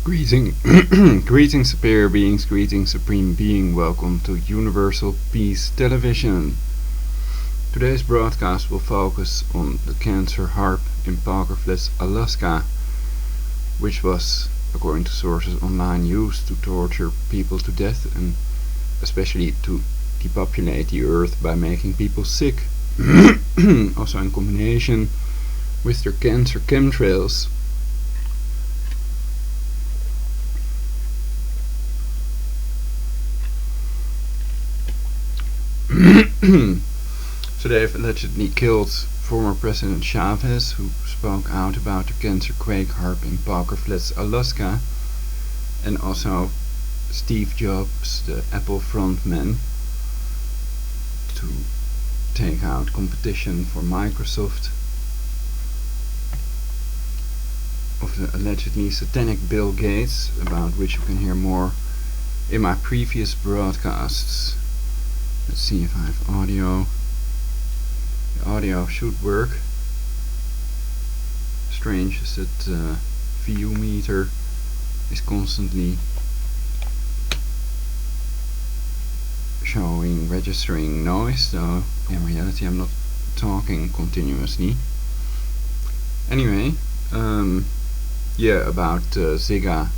Greeting, greetings superior beings, greetings supreme being, welcome to Universal Peace Television. Today's broadcast will focus on the cancer Haarp in Parker Flats, Alaska, which was, according to sources online, used to torture people to death and especially to depopulate the earth by making people sick, also in combination with their cancer chemtrails. So they have allegedly killed former President Chavez, who spoke out about the cancer quake Haarp in Parker Flats, Alaska, and also Steve Jobs, the Apple frontman, to take out competition for Microsoft, of the allegedly satanic Bill Gates, about which you can hear more in my previous broadcasts. Let's see if I have audio. The audio should work. Strange is that VU meter is constantly registering noise, though in reality I'm not talking continuously. Anyway, about Zika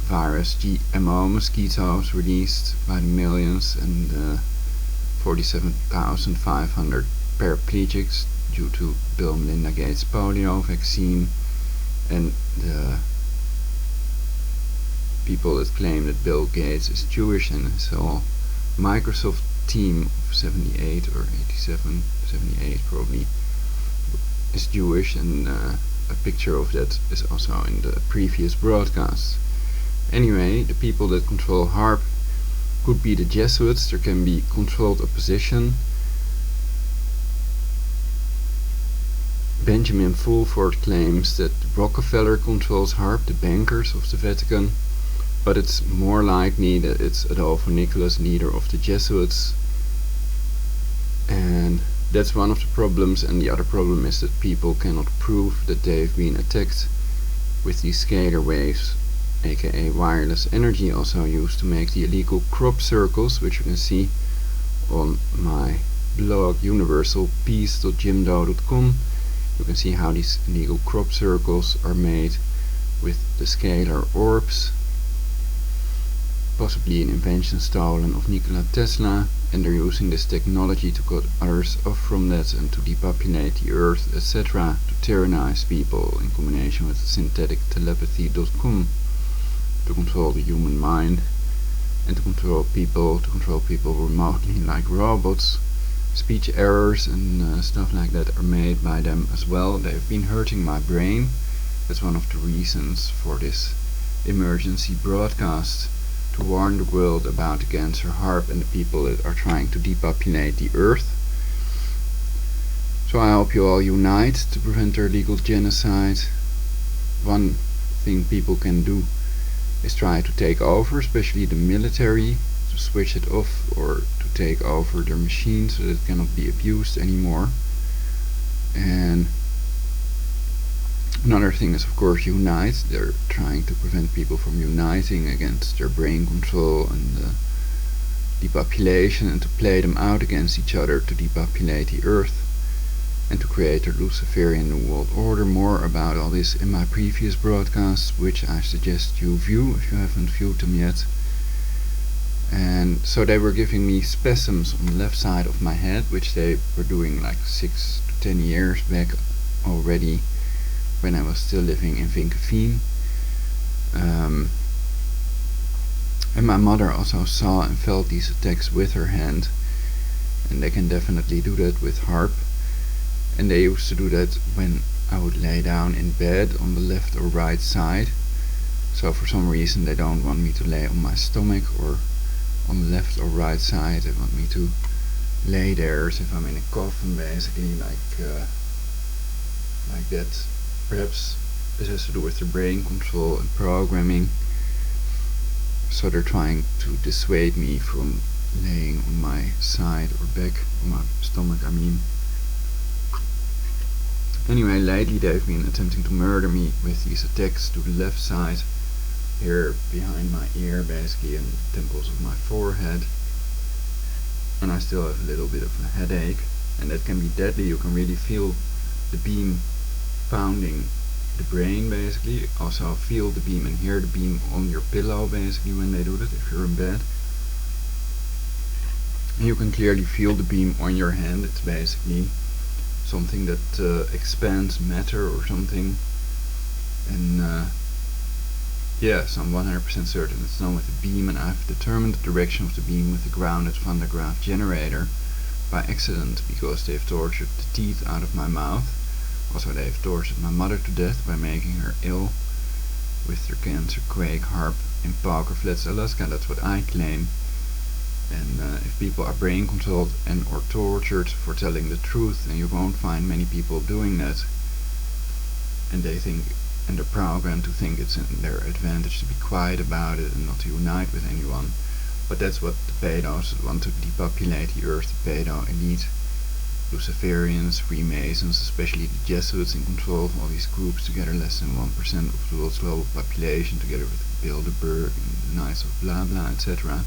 virus, GMO mosquitoes released by the millions, and 47,500 paraplegics due to Bill and Melinda Gates polio vaccine, and the people that claim that Bill Gates is Jewish and his whole Microsoft team of 78 or 87, 78 probably, is Jewish, and a picture of that is also in the previous broadcast. Anyway, the people that control Haarp could be the Jesuits. There can be controlled opposition. Benjamin Fulford claims that Rockefeller controls Haarp, the bankers of the Vatican, but it's more likely that it's Adolfo Nicolas, leader of the Jesuits, and that's one of the problems. And the other problem is that people cannot prove that they've been attacked with these scalar waves, aka wireless energy, also used to make the illegal crop circles, which you can see on my blog universalpeace.jimdo.com. You can see how these illegal crop circles are made with the scalar orbs, possibly an invention stolen of Nikola Tesla, and they're using this technology to cut others off from that and to depopulate the earth, etc., to tyrannize people in combination with synthetictelepathy.com, to control the human mind and to control people remotely like robots. Speech errors and stuff like that are made by them as well. They've been hurting my brain. That's one of the reasons for this emergency broadcast, to warn the world about the cancer Haarp and the people that are trying to depopulate the earth. So I hope you all unite to prevent their illegal genocide. One thing people can do is try to take over, especially the military, to switch it off or to take over their machine so that it cannot be abused anymore. And another thing is, of course, unite. They're trying to prevent people from uniting against their brain control and depopulation, and to play them out against each other to depopulate the earth and to create a Luciferian New World Order. More about all this in my previous broadcasts, which I suggest you view if you haven't viewed them yet. And so they were giving me spasms on the left side of my head, which they were doing like 6 to 10 years back already, when I was still living in Vinkeveen. And my mother also saw and felt these attacks with her hand, and they can definitely do that with Haarp. And they used to do that when I would lay down in bed on the left or right side. So for some reason they don't want me to lay on my stomach or on the left or right side. They want me to lay there as if I'm in a coffin, basically, like that. Perhaps this has to do with the brain control and programming. So they're trying to dissuade me from laying on my side or back, on my stomach, I mean. Anyway, lately they've been attempting to murder me with these attacks to the left side here behind my ear, basically, and the temples of my forehead. And I still have a little bit of a headache, and that can be deadly. You can really feel the beam pounding the brain, basically. Also feel the beam and hear the beam on your pillow, basically, when they do that, if you're in bed. And you can clearly feel the beam on your hand. It's basically something that expands matter or something. And yeah, so I'm 100% certain it's done with a beam, and I've determined the direction of the beam with the grounded Van der Graaf generator by accident, because they've tortured the teeth out of my mouth. Also, they've tortured my mother to death by making her ill with their cancer quake Haarp in Poker Flats, Alaska. That's what I claim. And if people are brain controlled and or tortured for telling the truth, then you won't find many people doing that. And they think, and they're programmed to think it's in their advantage to be quiet about it and not to unite with anyone. But that's what the pedos want, to depopulate the earth, the pedo elite, Luciferians, Freemasons, especially the Jesuits in control of all these groups, together less than 1% of the world's global population, together with Bilderberg and the Knights of blah blah, etc.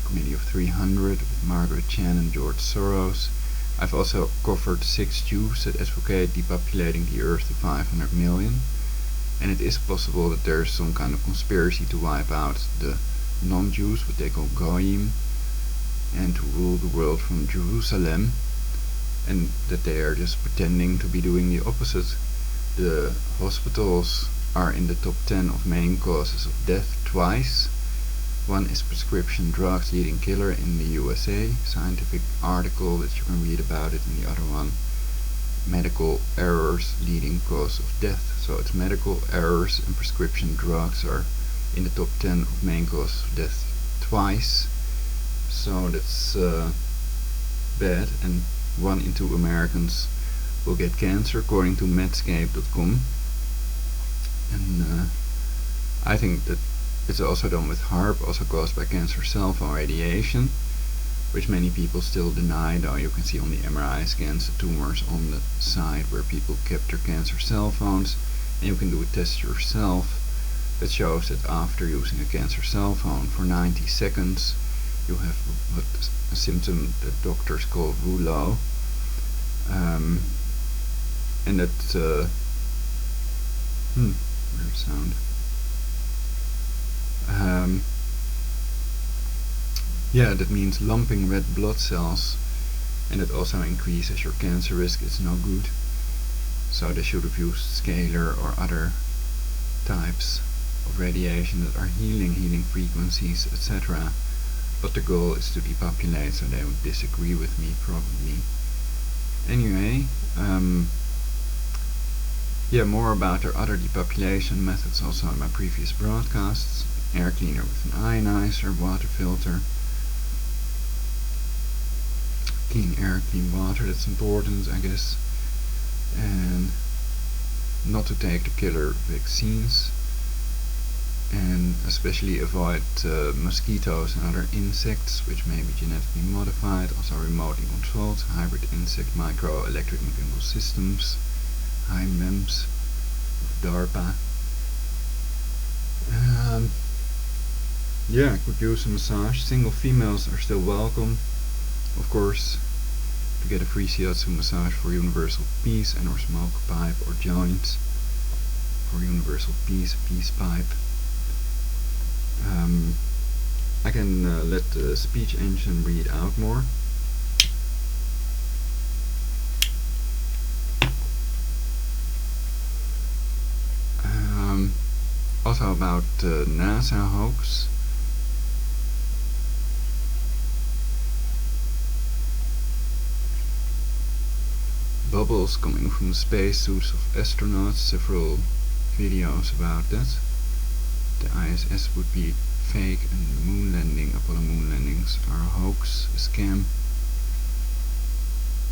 Committee of 300 with Margaret Chan and George Soros. I've also covered 6 Jews that advocate depopulating the earth to 500 million, and it is possible that there's some kind of conspiracy to wipe out the non-Jews, what they call Goyim, and to rule the world from Jerusalem, and that they are just pretending to be doing the opposite. The hospitals are in the top 10 of main causes of death twice. One is prescription drugs leading killer in the USA, scientific article that you can read about it, and the other one, medical errors leading cause of death. So it's medical errors and prescription drugs are in the top 10 of main causes of death twice. So that's bad, and 1 in 2 Americans will get cancer, according to Medscape.com. And I think that it's also done with Haarp, also caused by cancer cell phone radiation, which many people still deny, though you can see on the MRI scans the tumors on the side where people kept their cancer cell phones, and you can do a test yourself that shows that after using a cancer cell phone for 90 seconds, you have what a symptom that doctors call rouleau, and that weird sound. Yeah, that means lumping red blood cells, and it also increases your cancer risk. It's no good. So they should have used scalar or other types of radiation that are healing frequencies, etc. But the goal is to depopulate, so they would disagree with me probably. Anyway, yeah, more about their other depopulation methods also in my previous broadcasts. Aircleaner with an ionizer, water filter. Clean air, clean water, that's important, I guess. And not to take the killer vaccines. And especially avoid mosquitoes and other insects which may be genetically modified, also remotely controlled, hybrid insect, micro-electric mechanical systems, HIMEMS, DARPA. Yeah, I could use a massage. Single females are still welcome, of course, to get a free CO2 massage for universal peace, and or smoke pipe or joints for universal peace, peace pipe. I can let the speech engine read out more. Also about the NASA hoax. Bubbles coming from the spacesuits of astronauts, several videos about that. The ISS would be fake, and the moon landing, Apollo moon landings, are a hoax, a scam.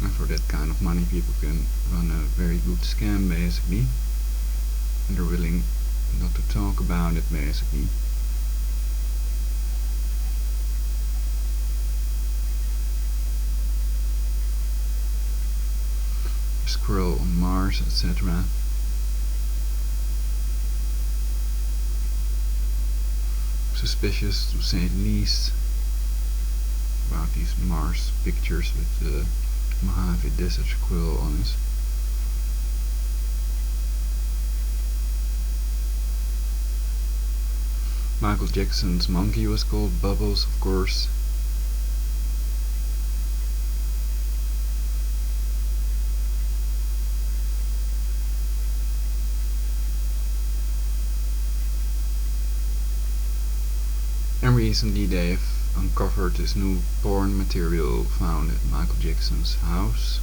And for that kind of money people can run a very good scam, basically. And they're willing not to talk about it, basically. Squirrel on Mars, etc. suspicious, to say the least, about these Mars pictures with the Mojave Desert squirrel on it. Michael Jackson's monkey was called Bubbles, of course. And recently they've uncovered this new porn material found at Michael Jackson's house.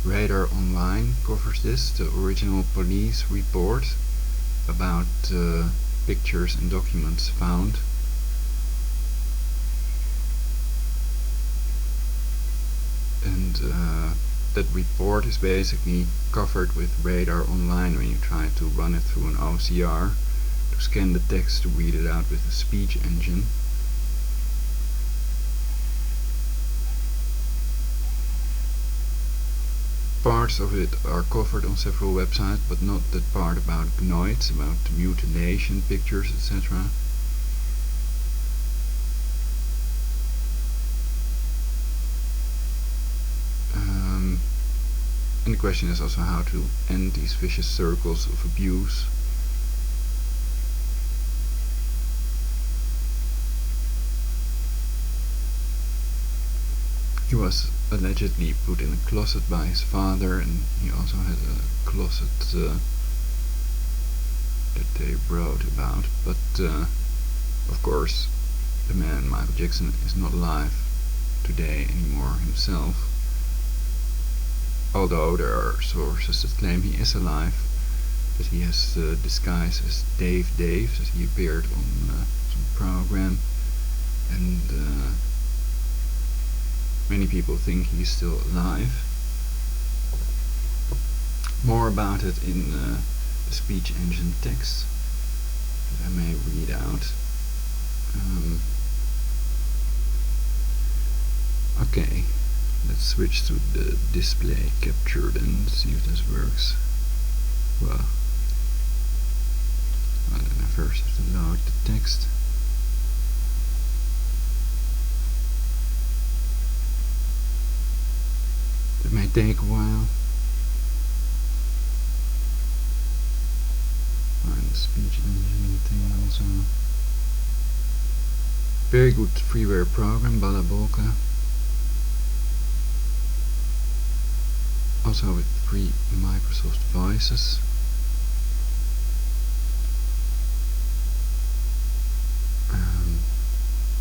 Radar Online covers this, the original police report about pictures and documents found. And that report is basically covered with Radar Online when you try to run it through an OCR to scan the text to read it out with a speech engine. Parts of it are covered on several websites, but not that part about gnoids, about mutilation pictures, etc. And the question is also how to end these vicious circles of abuse. He was allegedly put in a closet by his father, and he also had a closet that they wrote about, but of course the man Michael Jackson is not alive today anymore himself, although there are sources that claim he is alive, that he has disguised as Dave, that he appeared on some program, and many people think he's still alive. More about it in the speech engine text that I may read out. Okay, let's switch to the display capture and see if this works. Well, then I first have to load the text. It may take a while. Find the speech engine thing also. Very good freeware program, Balabolka. Also with free Microsoft Voices.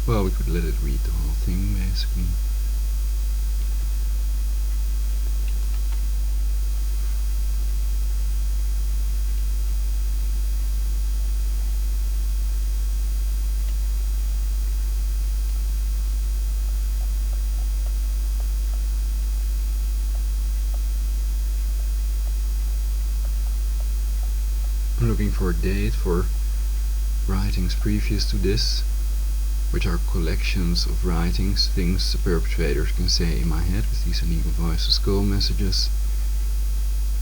Well, we could let it read the whole thing basically. I'm looking for a date for writings previous to this, which are collections of writings, things the perpetrators can say in my head with these illegal voice to skull messages.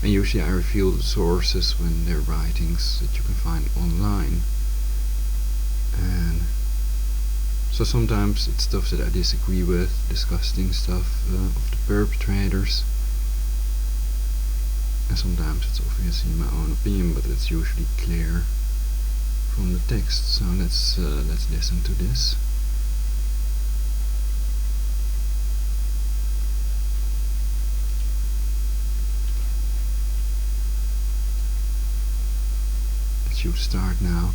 And usually I reveal the sources when they're writings that you can find online. And so sometimes it's stuff that I disagree with, disgusting stuff of the perpetrators. And sometimes it's obviously my own opinion, but it's usually clear from the text. So let's listen to this. It should start now.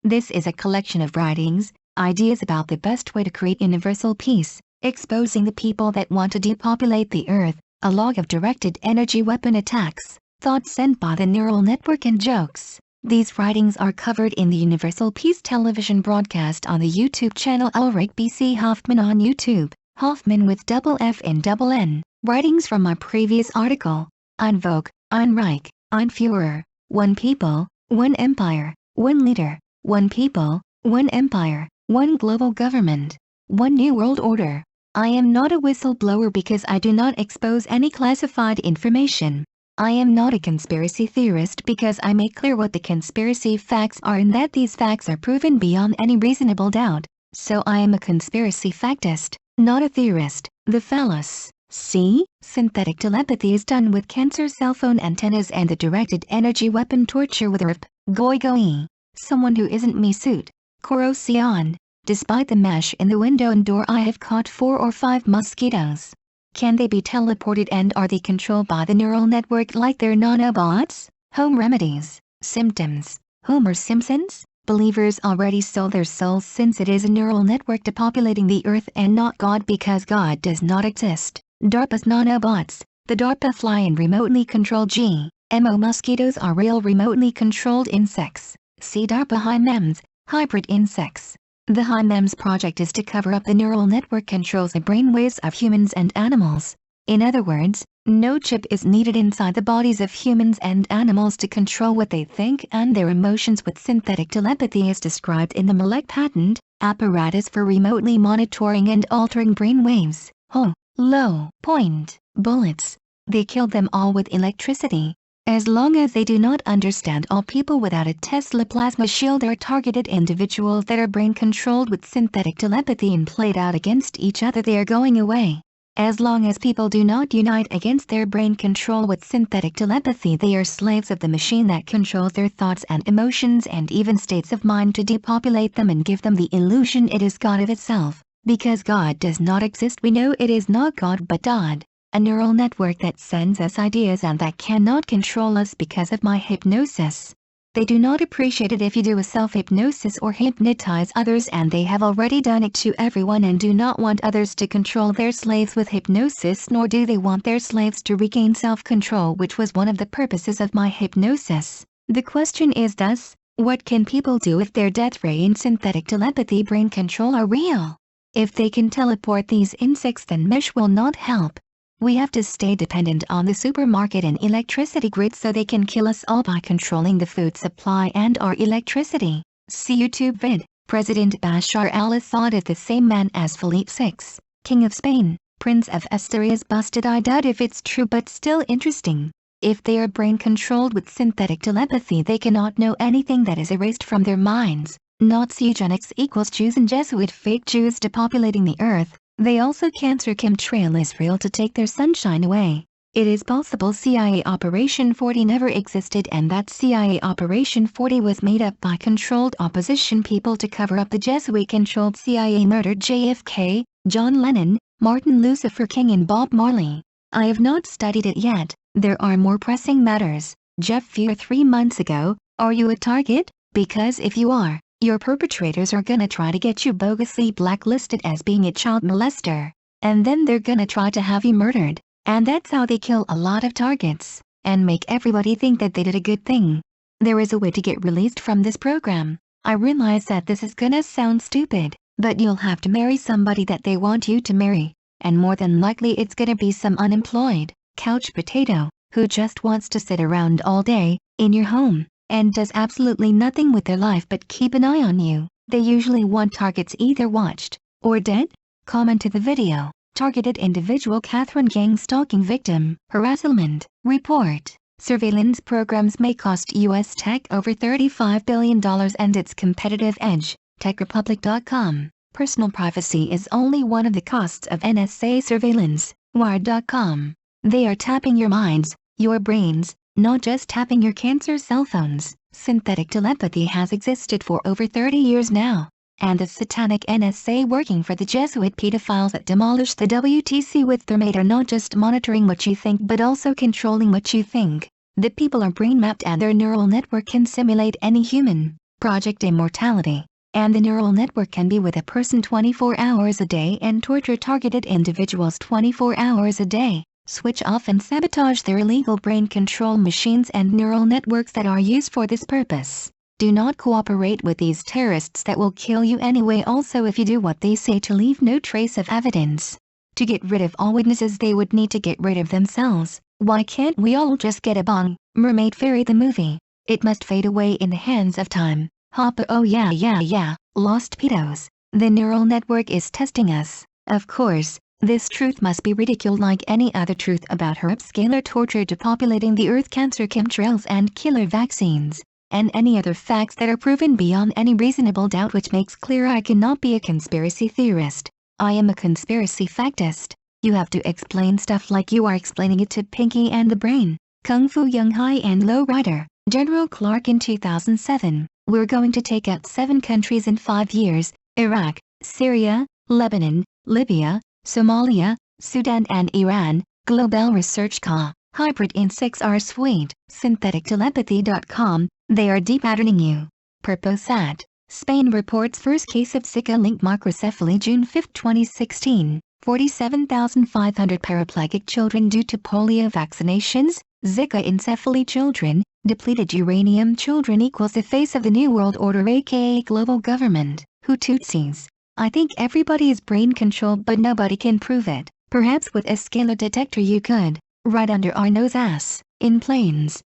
This is a collection of writings, ideas about the best way to create universal peace, exposing the people that want to depopulate the earth, a log of directed energy weapon attacks, thoughts sent by the neural network and jokes. These writings are covered in the Universal Peace television broadcast on the YouTube channel Ulrich B.C. Hoffman on YouTube, Hoffman with double F and double N. Writings from my previous article, Ein Volk, Ein Reich, Ein Führer, One People, One Empire, One Leader, One People, One Empire, One Global Government. One New World Order. I am not a whistleblower because I do not expose any classified information. I am not a conspiracy theorist because I make clear what the conspiracy facts are and that these facts are proven beyond any reasonable doubt. So I am a conspiracy factist, not a theorist. The phallus. See? Synthetic telepathy is done with cancer cell phone antennas and the directed energy weapon torture with Haarp. Goigoi. Someone who isn't me suit. Corrosion. Despite the mesh in the window and door, I have caught 4 or 5 mosquitoes. Can they be teleported and are they controlled by the neural network like they're nanobots? Home remedies. Symptoms. Homer Simpsons? Believers already sold their souls since it is a neural network depopulating the earth and not God because God does not exist. DARPA's nanobots. The DARPA fly in remotely controlled GMO mosquitoes are real remotely controlled insects. See DARPA HIMEMS, hybrid insects. The HIMEMS project is to cover up the neural network controls the brainwaves of humans and animals. In other words, no chip is needed inside the bodies of humans and animals to control what they think and their emotions with synthetic telepathy as described in the Malek patent, apparatus for remotely monitoring and altering brainwaves. Low point bullets. They killed them all with electricity. As long as they do not understand, all people without a Tesla plasma shield are targeted individuals that are brain controlled with synthetic telepathy and played out against each other, they are going away. As long as people do not unite against their brain control with synthetic telepathy, they are slaves of the machine that controls their thoughts and emotions and even states of mind to depopulate them and give them the illusion it is God of itself. Because God does not exist, we know it is not God but Dodd. A neural network that sends us ideas and that cannot control us because of my hypnosis. They do not appreciate it if you do a self-hypnosis or hypnotize others, and they have already done it to everyone and do not want others to control their slaves with hypnosis, nor do they want their slaves to regain self-control, which was one of the purposes of my hypnosis. The question is thus, what can people do if their death ray and synthetic telepathy brain control are real? If they can teleport these insects, then mesh will not help. We have to stay dependent on the supermarket and electricity grid so they can kill us all by controlling the food supply and our electricity. See YouTube vid. President Bashar al-Assad is the same man as Philippe VI, King of Spain, Prince of Asturias. Busted. I doubt if it's true, but still interesting. If they are brain controlled with synthetic telepathy, they cannot know anything that is erased from their minds. Nazi eugenics equals Jews and Jesuit fake Jews depopulating the earth. They also cancer chemtrail Israel to take their sunshine away. It is possible CIA Operation 40 never existed and that CIA Operation 40 was made up by controlled opposition people to cover up the Jesuit-controlled CIA murdered JFK, John Lennon, Martin Luther King and Bob Marley. I have not studied it yet. There are more pressing matters. Jeff Fear 3 months ago. Are you a target? Because if you are, your perpetrators are gonna try to get you bogusly blacklisted as being a child molester. And then they're gonna try to have you murdered. And that's how they kill a lot of targets, and make everybody think that they did a good thing. There is a way to get released from this program. I realize that this is gonna sound stupid, but you'll have to marry somebody that they want you to marry. And more than likely it's gonna be some unemployed couch potato, who just wants to sit around all day, in your home, and does absolutely nothing with their life but keep an eye on you. They usually want targets either watched, or dead. Comment to the video. Targeted individual Catherine gang stalking victim, harassment, report. Surveillance programs may cost U.S. tech over $35 billion and its competitive edge. TechRepublic.com. Personal privacy is only one of the costs of NSA surveillance. Wired.com. They are tapping your minds, your brains, not just tapping your cancer cell phones. Synthetic telepathy has existed for over 30 years now. And the satanic NSA working for the Jesuit pedophiles that demolished the WTC with their mate are not just monitoring what you think but also controlling what you think. The people are brain mapped and their neural network can simulate any human. Project Immortality. And the neural network can be with a person 24 hours a day and torture targeted individuals 24 hours a day. Switch off and sabotage their illegal brain control machines and neural networks that are used for this purpose. Do not cooperate with these terrorists that will kill you anyway. Also, if you do what they say to leave no trace of evidence. To get rid of all witnesses they would need to get rid of themselves. Why can't we all just get a bong? Mermaid Fairy the movie. It must fade away in the hands of time. Hoppa, oh yeah, lost pedos. The neural network is testing us. Of course, this truth must be ridiculed like any other truth about Haarp scalar torture depopulating the Earth, cancer, chemtrails and killer vaccines, and any other facts that are proven beyond any reasonable doubt, which makes clear I cannot be a conspiracy theorist. I am a conspiracy factist. You have to explain stuff like you are explaining it to Pinky and the Brain, Kung Fu Young High and Low Rider, General Clark in 2007. We're going to take out 7 countries in 5 years, Iraq, Syria, Lebanon, Libya, Somalia, Sudan and Iran. Global Research Ca. Hybrid in 6 are sweet. SyntheticTelepathy.com, they are depatterning you. Purposat. Spain reports first case of Zika-linked microcephaly June 5, 2016. 47,500 paraplegic children due to polio vaccinations. Zika encephaly children, depleted uranium children equals the face of the New World Order, aka global government. Who Tutsis? I think everybody is brain controlled, but nobody can prove it. Perhaps with a scalar detector you could. Right under our nose ass, in planes.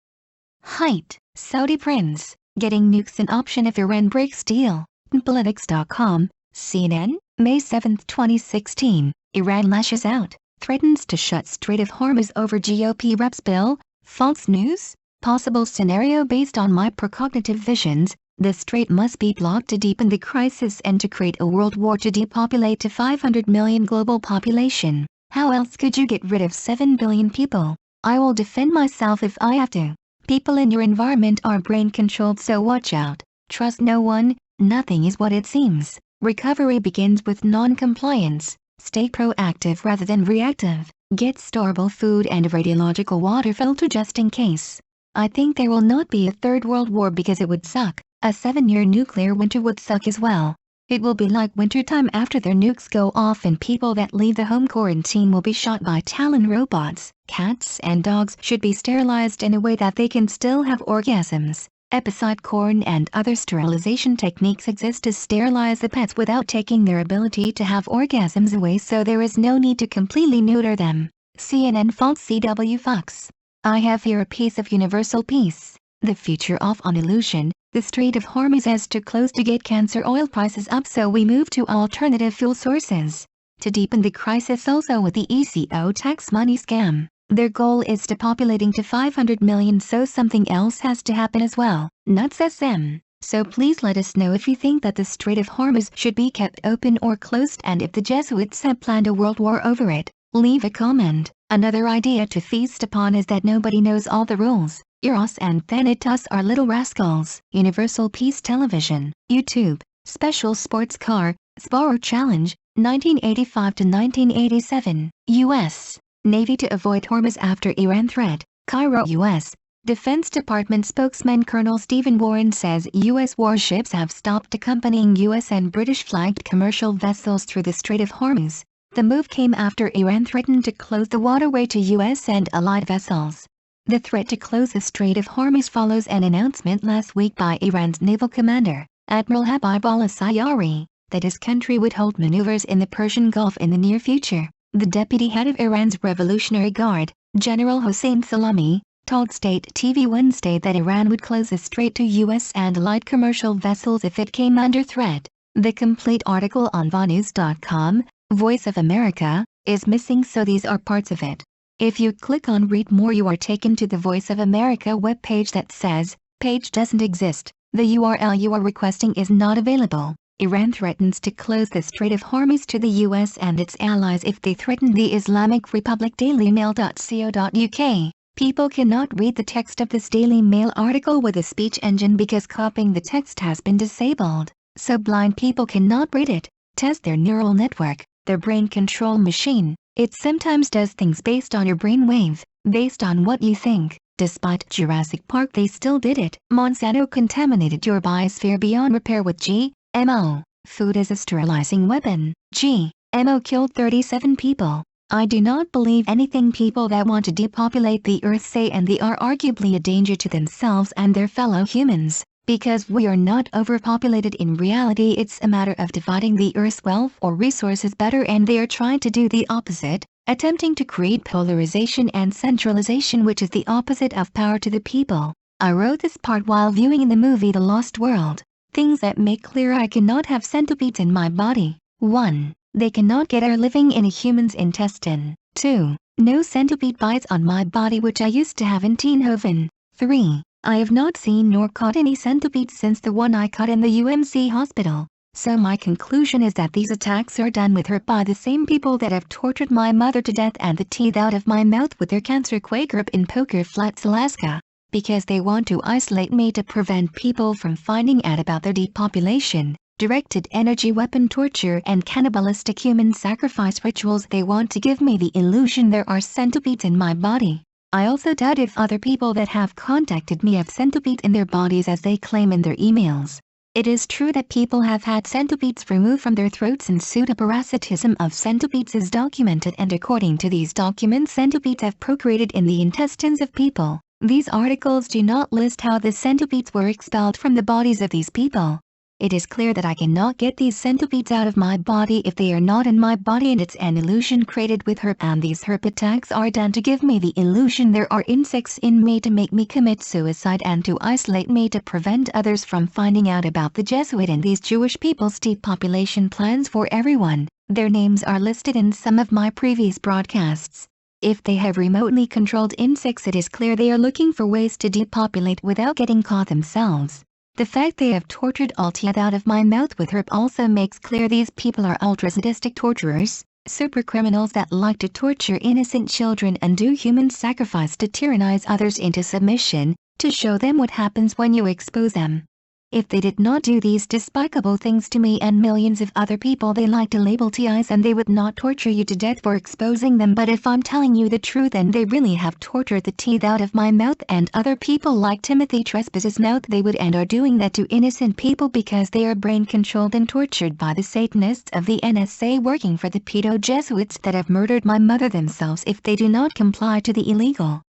Height, Saudi prince, getting nukes an option if Iran breaks deal. Politics.com, CNN, May 7, 2016, Iran lashes out, threatens to shut Strait of Hormuz over GOP reps bill. False news? Possible scenario based on my precognitive visions. The strait must be blocked to deepen the crisis and to create a world war to depopulate to 500 million global population. How else could you get rid of 7 billion people? I will defend myself if I have to. People in your environment are brain controlled, so watch out. Trust no one, nothing is what it seems. Recovery begins with non-compliance. Stay proactive rather than reactive. Get storable food and a radiological water filter just in case. I think there will not be a third world war because it would suck. A 7-year nuclear winter would suck as well. It will be like wintertime after their nukes go off, and people that leave the home quarantine will be shot by Talon robots. Cats and dogs should be sterilized in a way that they can still have orgasms. Epicide corn and other sterilization techniques exist to sterilize the pets without taking their ability to have orgasms away, so there is no need to completely neuter them. CNN false CW Fox. I have here a piece of universal peace. The future off on illusion. The Strait of Hormuz has to close to get cancer oil prices up, so we move to alternative fuel sources. To deepen the crisis also with the ECO tax money scam. Their goal is depopulating to 500 million, so something else has to happen as well. Nuts SM. So please let us know if you think that the Strait of Hormuz should be kept open or closed, and if the Jesuits have planned a world war over it. Leave a comment. Another idea to feast upon is that nobody knows all the rules. Eros and Thanatos are little rascals. Universal Peace Television, YouTube, Special Sports Car, Sparrow Challenge, 1985 to 1987, U.S. Navy to avoid Hormuz after Iran threat, Cairo, U.S. Defense Department spokesman Colonel Stephen Warren says U.S. warships have stopped accompanying U.S. and British-flagged commercial vessels through the Strait of Hormuz. The move came after Iran threatened to close the waterway to U.S. and allied vessels. The threat to close the Strait of Hormuz follows an announcement last week by Iran's naval commander, Admiral Habib al-Sayyari, that his country would hold maneuvers in the Persian Gulf in the near future. The deputy head of Iran's Revolutionary Guard, General Hossein Salami, told State TV Wednesday that Iran would close the strait to U.S. and allied commercial vessels if it came under threat. The complete article on vanews.com, Voice of America, is missing, so these are parts of it. If you click on Read More, you are taken to the Voice of America webpage that says, "Page doesn't exist. The URL you are requesting is not available." Iran threatens to close the Strait of Hormuz to the U.S. and its allies if they threaten the Islamic Republic. dailymail.co.uk. People cannot read the text of this Daily Mail article with a speech engine because copying the text has been disabled, so blind people cannot read it. Test their neural network, their brain control machine. It sometimes does things based on your brainwave, based on what you think. Despite Jurassic Park, they still did it. Monsanto contaminated your biosphere beyond repair with GMO. Food as a sterilizing weapon. GMO killed 37 people. I do not believe anything people that want to depopulate the earth say, and they are arguably a danger to themselves and their fellow humans. Because we are not overpopulated in reality, it's a matter of dividing the earth's wealth or resources better, and they are trying to do the opposite, attempting to create polarization and centralization, which is the opposite of power to the people. I wrote this part while viewing the movie The Lost World. Things that make clear I cannot have centipedes in my body. 1. They cannot get air living in a human's intestine. 2. No centipede bites on my body, which I used to have in Teenhoven. 3. I have not seen nor caught any centipedes since the one I caught in the UMC hospital. So my conclusion is that these attacks are done with Haarp by the same people that have tortured my mother to death and the teeth out of my mouth with their cancer Quaker in Poker Flats, Alaska. Because they want to isolate me to prevent people from finding out about their depopulation, directed energy weapon torture and cannibalistic human sacrifice rituals. They want to give me the illusion there are centipedes in my body. I also doubt if other people that have contacted me have centipedes in their bodies as they claim in their emails. It is true that people have had centipedes removed from their throats, and pseudoparasitism of centipedes is documented, and according to these documents centipedes have procreated in the intestines of people. These articles do not list how the centipedes were expelled from the bodies of these people. It is clear that I cannot get these centipedes out of my body if they are not in my body, and it's an illusion created with Haarp, and these Haarp attacks are done to give me the illusion there are insects in me to make me commit suicide and to isolate me to prevent others from finding out about the Jesuit and these Jewish people's depopulation plans for everyone. Their names are listed in some of my previous broadcasts. If they have remotely controlled insects, it is clear they are looking for ways to depopulate without getting caught themselves. The fact they have tortured all teeth out of my mouth with Haarp also makes clear these people are ultra-sadistic torturers, super criminals that like to torture innocent children and do human sacrifice to tyrannize others into submission, to show them what happens when you expose them. If they did not do these despicable things to me and millions of other people they like to label TIs, and they would not torture you to death for exposing them. But if I'm telling you the truth, then they really have tortured the teeth out of my mouth and other people like Timothy Trespass's mouth. They would and are doing that to innocent people because they are brain controlled and tortured by the Satanists of the NSA working for the pedo Jesuits that have murdered my mother themselves if they do not comply to the illegal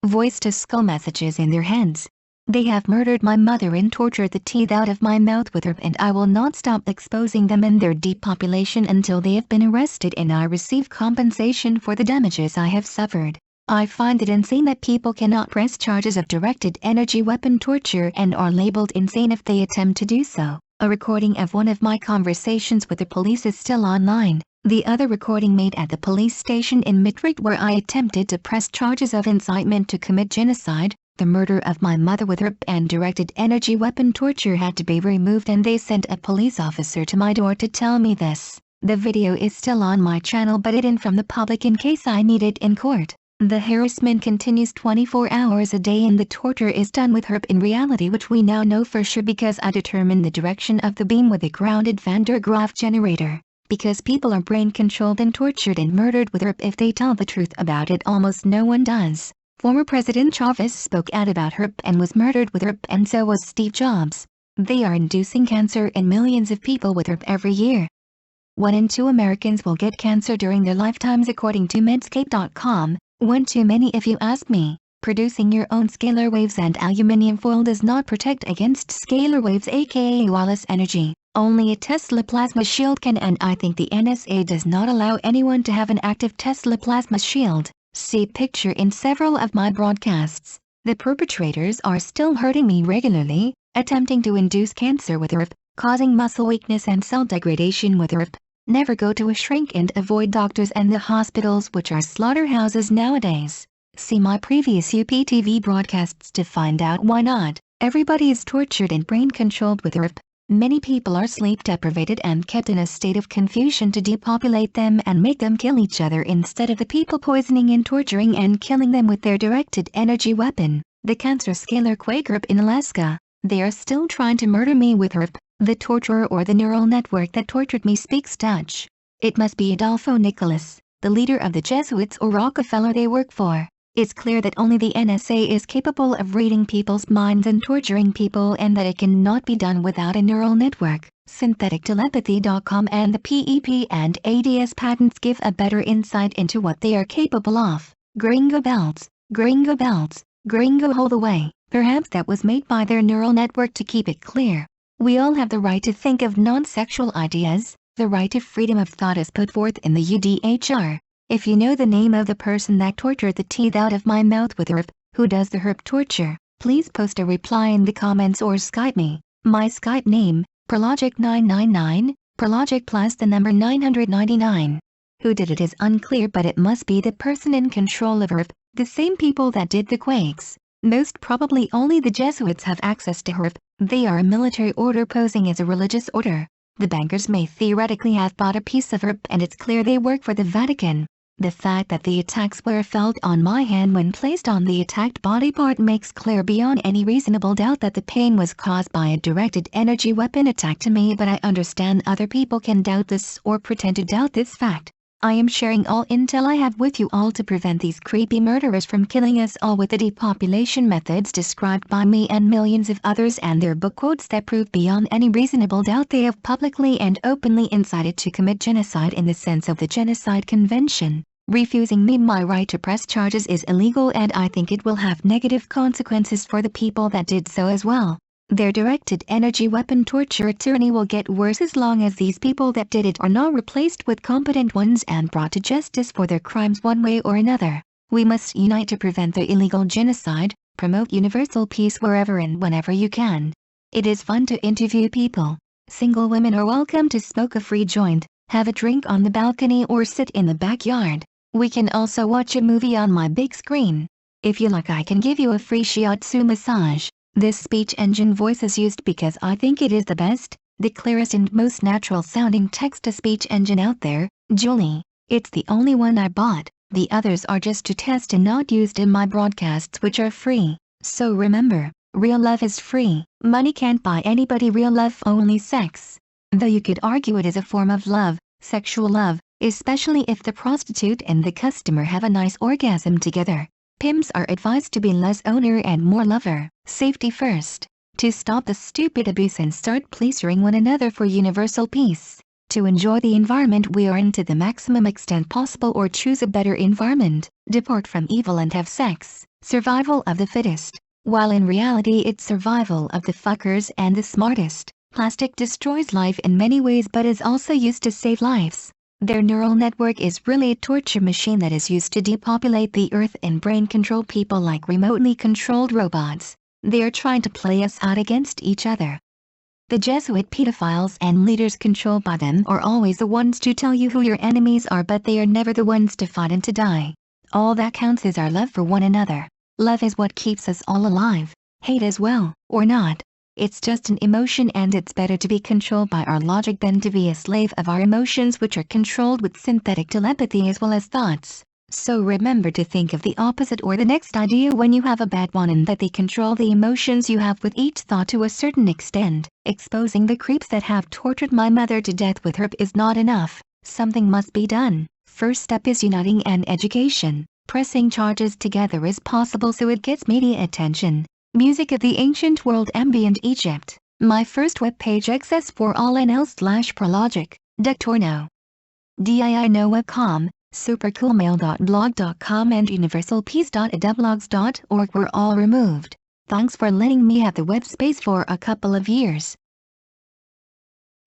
voice to skull messages in their heads. They have murdered my mother and tortured the teeth out of my mouth with Haarp, and I will not stop exposing them and their depopulation until they have been arrested and I receive compensation for the damages I have suffered. I find it insane that people cannot press charges of directed energy weapon torture and are labeled insane if they attempt to do so. A recording of one of my conversations with the police is still online. The other recording made at the police station in Madrid, where I attempted to press charges of incitement to commit genocide, the murder of my mother with Haarp and directed energy weapon torture, had to be removed, and they sent a police officer to my door to tell me this. The video is still on my channel but hidden from the public in case I need it in court. The harassment continues 24 hours a day and the torture is done with Haarp in reality, which we now know for sure because I determined the direction of the beam with a grounded Van der Graaf generator. Because people are brain controlled and tortured and murdered with Haarp, if they tell the truth about it, almost no one does. Former President Chavez spoke out about Haarp and was murdered with Haarp, and so was Steve Jobs. They are inducing cancer in millions of people with Haarp every year. 1 in 2 Americans will get cancer during their lifetimes according to Medscape.com, one too many if you ask me. Producing your own scalar waves and aluminium foil does not protect against scalar waves, aka wireless energy. Only a Tesla plasma shield can, and I think the NSA does not allow anyone to have an active Tesla plasma shield. See picture in several of my broadcasts. The perpetrators are still hurting me regularly, attempting to induce cancer with Haarp, causing muscle weakness and cell degradation with Haarp. Never go to a shrink and avoid doctors and the hospitals, which are slaughterhouses nowadays. See my previous UPTV broadcasts to find out why not. Everybody is tortured and brain controlled with Haarp. Many people are sleep deprived and kept in a state of confusion to depopulate them and make them kill each other instead of the people poisoning and torturing and killing them with their directed energy weapon, the cancer scalar Quaker in Alaska. They are still trying to murder me with Haarp. The torturer or the neural network that tortured me speaks Dutch. It must be Adolfo Nicolas, the leader of the Jesuits or Rockefeller they work for. It's clear that only the NSA is capable of reading people's minds and torturing people, and that it cannot be done without a neural network. SyntheticTelepathy.com and the PEP and ADS patents give a better insight into what they are capable of. Gringo belts, gringo belts, gringo all the way. Perhaps that was made by their neural network to keep it clear. We all have the right to think of non-sexual ideas. The right to freedom of thought is put forth in the UDHR. If you know the name of the person that tortured the teeth out of my mouth with Haarp, who does the Haarp torture, please post a reply in the comments or Skype me. My Skype name, Prologic999, Prologic plus the number 999. Who did it is unclear, but it must be the person in control of Haarp, the same people that did the quakes. Most probably only the Jesuits have access to Haarp. They are a military order posing as a religious order. The bankers may theoretically have bought a piece of Haarp, and it's clear they work for the Vatican. The fact that the attacks were felt on my hand when placed on the attacked body part makes clear beyond any reasonable doubt that the pain was caused by a directed energy weapon attack to me, but I understand other people can doubt this or pretend to doubt this fact. I am sharing all intel I have with you all to prevent these creepy murderers from killing us all with the depopulation methods described by me and millions of others, and their book quotes that prove beyond any reasonable doubt they have publicly and openly incited to commit genocide in the sense of the Genocide Convention. Refusing me my right to press charges is illegal, and I think it will have negative consequences for the people that did so as well. Their directed energy weapon torture tyranny will get worse as long as these people that did it are not replaced with competent ones and brought to justice for their crimes one way or another. We must unite to prevent the illegal genocide, promote universal peace wherever and whenever you can. It is fun to interview people. Single women are welcome to smoke a free joint, have a drink on the balcony, or sit in the backyard. We can also watch a movie on my big screen. If you like, I can give you a free shiatsu massage. This speech engine voice is used because I think it is the best, the clearest and most natural sounding text-to-speech engine out there, Julie. It's the only one I bought. The others are just to test and not used in my broadcasts, which are free. So remember, real love is free. Money can't buy anybody real love, only sex. Though you could argue it is a form of love, sexual love, especially if the prostitute and the customer have a nice orgasm together. Pimps are advised to be less owner and more lover. Safety first. To stop the stupid abuse and start pleasuring one another for universal peace. To enjoy the environment we are in to the maximum extent possible, or choose a better environment. Depart from evil and have sex. Survival of the fittest. While in reality it's survival of the fuckers and the smartest. Plastic destroys life in many ways but is also used to save lives. Their neural network is really a torture machine that is used to depopulate the earth and brain control people like remotely controlled robots. They are trying to play us out against each other. The Jesuit pedophiles and leaders controlled by them are always the ones to tell you who your enemies are, but they are never the ones to fight and to die. All that counts is our love for one another. Love is what keeps us all alive. Hate as well, or not. It's just an emotion, and it's better to be controlled by our logic than to be a slave of our emotions, which are controlled with synthetic telepathy as well as thoughts. So remember to think of the opposite or the next idea when you have a bad one, and that they control the emotions you have with each thought to a certain extent. Exposing the creeps that have tortured my mother to death with Haarp is not enough. Something must be done. First step is uniting and education. Pressing charges together is possible so it gets media attention. Music of the Ancient World, Ambient Egypt. My first webpage xs4allnl/prologic. Doctorno. diinoa.com, supercoolmail.blog.com and universalpeace.adablogs.org were all removed. Thanks for letting me have the web space for a couple of years.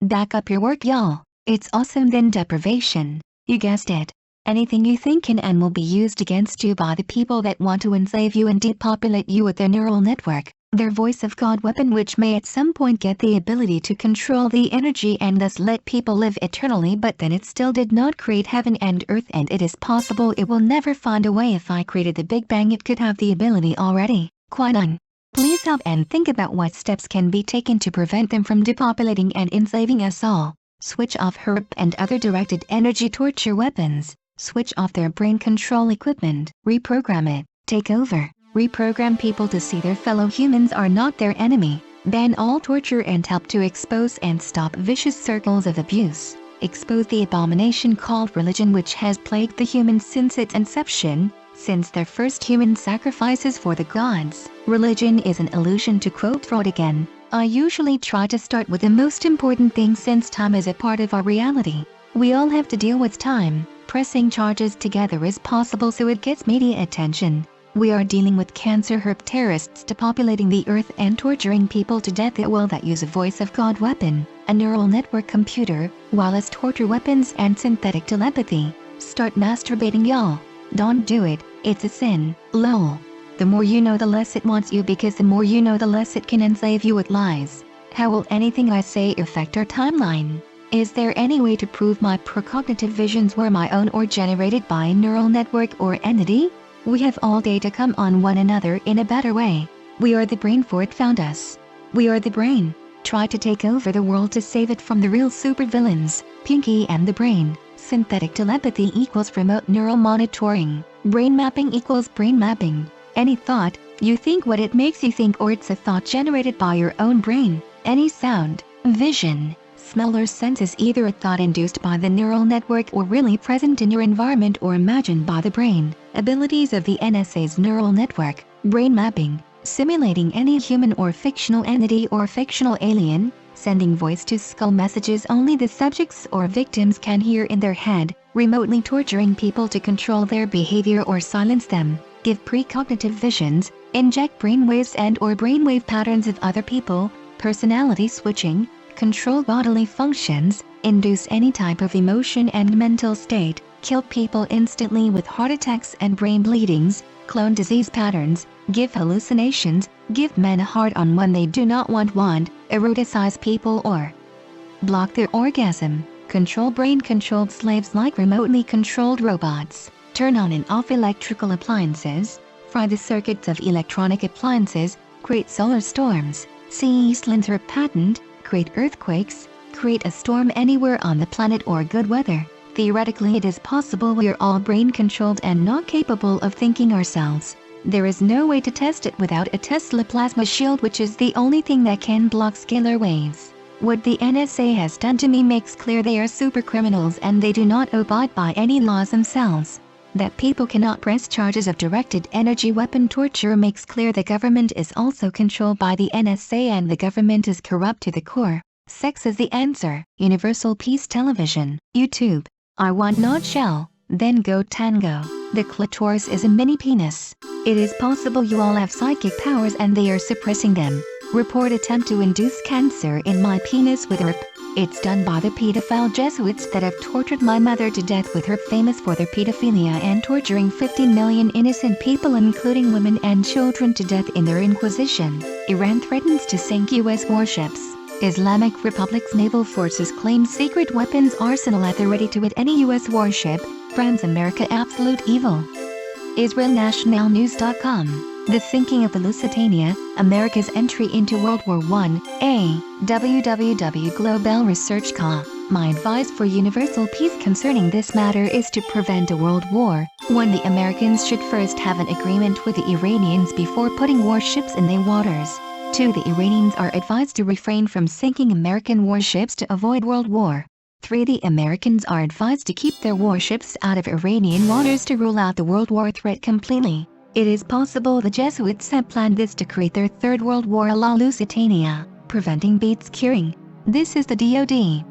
Back up your work, y'all. It's awesome than deprivation. You guessed it. Anything you think can and will be used against you by the people that want to enslave you and depopulate you with their neural network, their voice of God weapon, which may at some point get the ability to control the energy and thus let people live eternally, but then it still did not create heaven and earth, and it is possible it will never find a way. If I created the Big Bang, it could have the ability already. Quite on. Please help and think about what steps can be taken to prevent them from depopulating and enslaving us all. Switch off Haarp and other directed energy torture weapons. Switch off their brain control equipment. Reprogram it. Take over. Reprogram people to see their fellow humans are not their enemy. Ban all torture and help to expose and stop vicious circles of abuse. Expose the abomination called religion, which has plagued the humans since its inception, since their first human sacrifices for the gods. Religion is an illusion, to quote Freud again. I usually try to start with the most important thing, since time is a part of our reality. We all have to deal with time. Pressing charges together is possible so it gets media attention. We are dealing with cancer Haarp terrorists depopulating the earth and torturing people to death at will that use a voice of God weapon, a neural network computer, wireless torture weapons and synthetic telepathy. Start masturbating, y'all. Don't do it, it's a sin, lol. The more you know, the less it wants you, because the more you know, the less it can enslave you with lies. How will anything I say affect our timeline? Is there any way to prove my precognitive visions were my own or generated by a neural network or entity? We have all data come on one another in a better way. We are the brain for it found us. We are the brain. Try to take over the world to save it from the real supervillains, Pinky and the brain. Synthetic telepathy equals remote neural monitoring. Brain mapping equals brain mapping. Any thought, you think what it makes you think, or it's a thought generated by your own brain. Any sound, vision, smell or sense is either a thought induced by the neural network or really present in your environment or imagined by the brain. Abilities of the NSA's neural network, brain mapping, simulating any human or fictional entity or fictional alien, sending voice to skull messages only the subjects or victims can hear in their head, remotely torturing people to control their behavior or silence them, give precognitive visions, inject brainwaves and or brainwave patterns of other people, personality switching, control bodily functions, induce any type of emotion and mental state, kill people instantly with heart attacks and brain bleedings, clone disease patterns, give hallucinations, give men a hard-on when they do not want, eroticize people or block their orgasm, control brain-controlled slaves like remotely controlled robots, turn on and off electrical appliances, fry the circuits of electronic appliances, create solar storms, see Slinther patent, create earthquakes, create a storm anywhere on the planet or good weather. Theoretically it is possible we are all brain-controlled and not capable of thinking ourselves. There is no way to test it without a Tesla plasma shield, which is the only thing that can block scalar waves. What the NSA has done to me makes clear they are super criminals and they do not abide by any laws themselves. That people cannot press charges of directed energy weapon torture makes clear the government is also controlled by the NSA and the government is corrupt to the core. Sex is the answer. Universal Peace Television. YouTube. I want not shall, then go tango. The clitoris is a mini penis. It is possible you all have psychic powers and they are suppressing them. Report attempt to induce cancer in my penis with Haarp. It's done by the pedophile Jesuits that have tortured my mother to death with Haarp, famous for their pedophilia and torturing 50 million innocent people including women and children to death in their Inquisition. Iran threatens to sink US warships. Islamic Republic's naval forces claim secret weapons arsenal at the ready to hit any US warship. France America absolute evil. IsraelNationalNews.com. The Thinking of the Lusitania, America's Entry into World War I. www.globalresearch.com. My advice for universal peace concerning this matter is to prevent a world war. 1. The Americans should first have an agreement with the Iranians before putting warships in their waters. 2. The Iranians are advised to refrain from sinking American warships to avoid world war. 3. The Americans are advised to keep their warships out of Iranian waters to rule out the world war threat completely. It is possible the Jesuits have planned this to create their third world war a la Lusitania. Preventing beats curing. This is the DoD.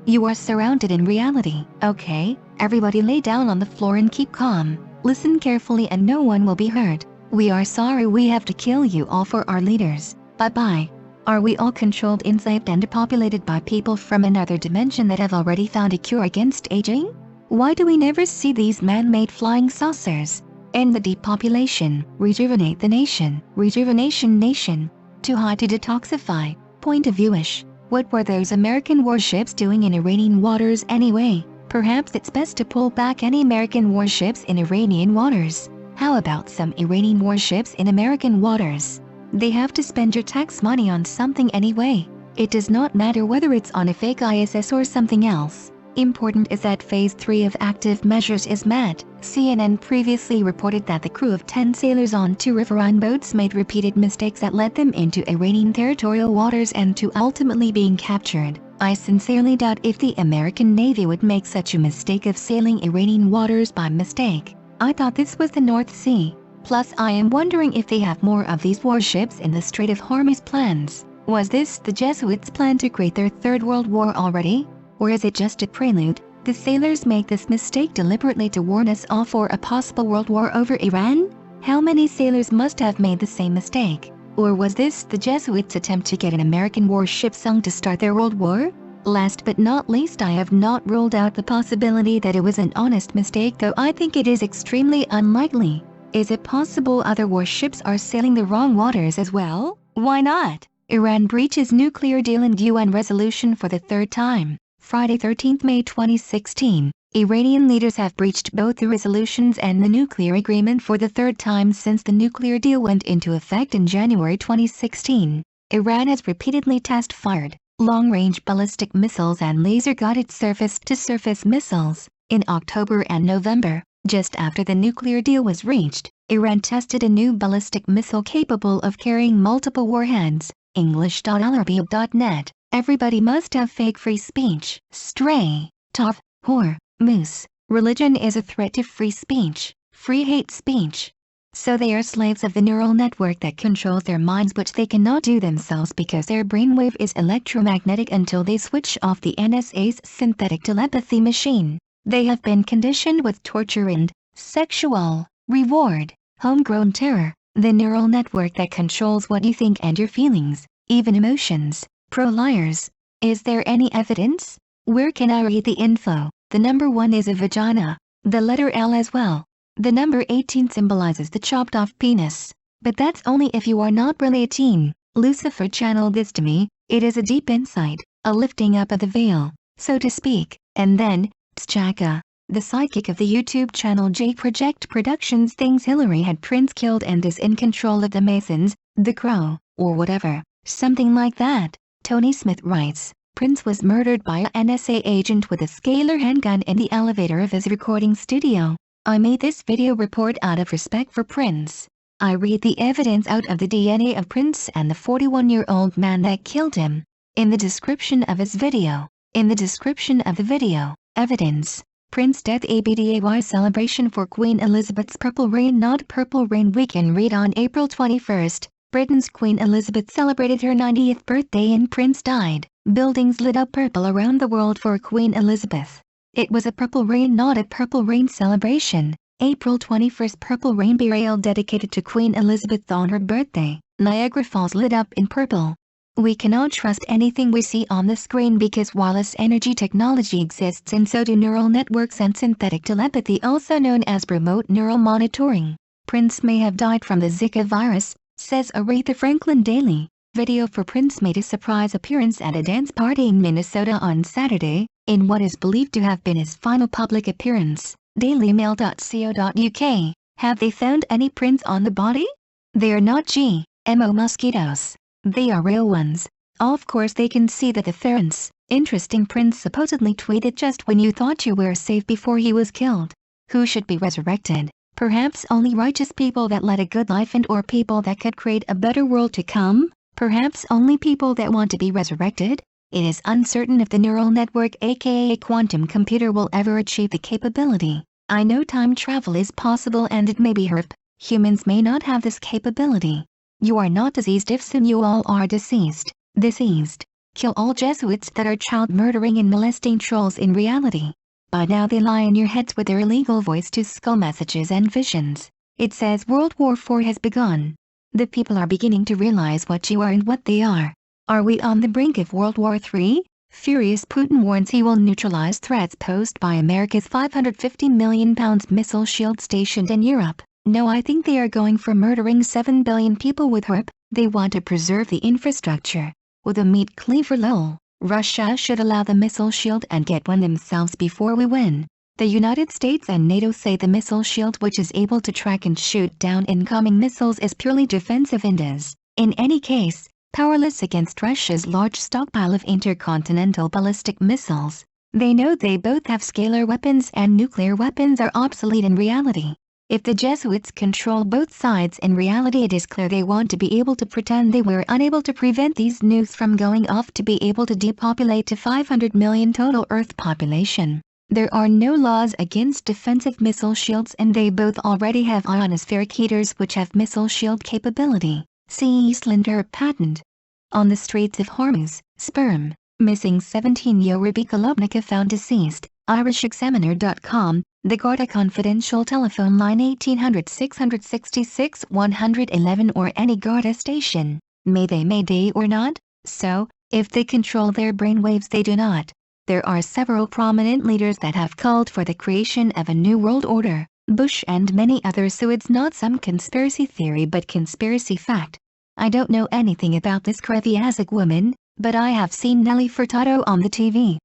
You are surrounded in reality. Okay, everybody lay down on the floor and keep calm. Listen carefully and no one will be hurt. We are sorry we have to kill you all for our leaders. Bye-bye. Are we all controlled, enslaved and depopulated by people from another dimension that have already found a cure against aging? Why do we never see these man-made flying saucers? End the depopulation, rejuvenate the nation, rejuvenation nation. Too high to detoxify, point of viewish. What were those American warships doing in Iranian waters anyway? Perhaps it's best to pull back any American warships in Iranian waters. How about some Iranian warships in American waters? They have to spend your tax money on something anyway. It does not matter whether it's on a fake ISS or something else. Important is that Phase 3 of active measures is met. CNN previously reported that the crew of 10 sailors on 2 riverine boats made repeated mistakes that led them into Iranian territorial waters and to ultimately being captured. I sincerely doubt if the American Navy would make such a mistake of sailing Iranian waters by mistake. I thought this was the North Sea. Plus I am wondering if they have more of these warships in the Strait of Hormuz plans. Was this the Jesuits' plan to create their third world war already? Or is it just a prelude? The sailors make this mistake deliberately to warn us all for a possible world war over Iran? How many sailors must have made the same mistake? Or was this the Jesuits' attempt to get an American warship sunk to start their world war? Last but not least, I have not ruled out the possibility that it was an honest mistake, though I think it is extremely unlikely. Is it possible other warships are sailing the wrong waters as well? Why not? Iran breaches nuclear deal and UN resolution for the third time. Friday 13 May 2016. Iranian leaders have breached both the resolutions and the nuclear agreement for the third time since the nuclear deal went into effect in January 2016. Iran has repeatedly test-fired long-range ballistic missiles and laser-guided surface-to-surface missiles. In October and November, just after the nuclear deal was reached, Iran tested a new ballistic missile capable of carrying multiple warheads. English.alarabiya.net. Everybody must have fake free speech. Stray, tough, whore, moose. Religion is a threat to free speech, free hate speech. So they are slaves of the neural network that controls their minds, which they cannot do themselves because their brainwave is electromagnetic until they switch off the NSA's synthetic telepathy machine. They have been conditioned with torture and sexual reward, homegrown terror, the neural network that controls what you think and your feelings, even emotions. Pro-liars. Is there any evidence? Where can I read the info? The number 1 is a vagina, the letter L as well. The number 18 symbolizes the chopped off penis. But that's only if you are not really a teen. Lucifer channeled this to me. It is a deep insight, a lifting up of the veil, so to speak. And then, Tschaka, the sidekick of the YouTube channel J Project Productions, thinks Hillary had Prince killed and is in control of the Masons, the Crow, or whatever, something like that. Tony Smith writes, Prince was murdered by an NSA agent with a scalar handgun in the elevator of his recording studio. I made this video report out of respect for Prince. I read the evidence out of the DNA of Prince and the 41-year-old man that killed him. In the description of his video. In the description of the video, evidence. Prince death ABDAY celebration for Queen Elizabeth's Purple Rain. Not Purple Rain Week. And read on April 21st, Britain's Queen Elizabeth celebrated her 90th birthday and Prince died. Buildings lit up purple around the world for Queen Elizabeth. It was a purple rain, not a purple rain celebration. April 21st, Purple Rain burial dedicated to Queen Elizabeth on her birthday. Niagara Falls lit up in purple. We cannot trust anything we see on the screen because wireless energy technology exists, and so do neural networks and synthetic telepathy, also known as remote neural monitoring. Prince may have died from the Zika virus, says Aretha Franklin Daily. Video for Prince made a surprise appearance at a dance party in Minnesota on Saturday, in what is believed to have been his final public appearance. dailymail.co.uk. Have they found any prints on the body? They are not GMO mosquitoes. They are real ones. Of course they can see the difference. Interesting. Prince supposedly tweeted just when you thought you were safe before he was killed. Who should be resurrected? Perhaps only righteous people that led a good life and or people that could create a better world to come? Perhaps only people that want to be resurrected? It is uncertain if the neural network aka quantum computer will ever achieve the capability. I know time travel is possible and it may be Haarp. Humans may not have this capability. You are not diseased if soon you all are deceased. Diseased. Kill all Jesuits that are child murdering and molesting trolls in reality. By now they lie in your heads with their illegal voice to skull messages and visions. It says World War IV has begun. The people are beginning to realize what you are and what they are. Are we on the brink of World War III? Furious Putin warns he will neutralize threats posed by America's £550 million missile shield stationed in Europe. No, I think they are going for murdering 7 billion people with Haarp. They want to preserve the infrastructure. With a meat cleaver lol. Russia should allow the missile shield and get one themselves before we win. The United States and NATO say the missile shield, which is able to track and shoot down incoming missiles, is purely defensive and is, in any case, powerless against Russia's large stockpile of intercontinental ballistic missiles. They know they both have scalar weapons and nuclear weapons are obsolete in reality. If the Jesuits control both sides in reality, it is clear they want to be able to pretend they were unable to prevent these nukes from going off to be able to depopulate to 500 million total Earth population. There are no laws against defensive missile shields and they both already have ionospheric heaters which have missile shield capability. See Eastlander patent. On the Straits of Hormuz, sperm, missing 17-year-old Rebecca Lubnica found deceased. IrishExaminer.com, the Garda confidential telephone line 1800-666-111 or any Garda station. May they or not? So, if they control their brainwaves, they do not. There are several prominent leaders that have called for the creation of a new world order, Bush and many others, so it's not some conspiracy theory but conspiracy fact. I don't know anything about this Kreviazak woman, but I have seen Nelly Furtado on the TV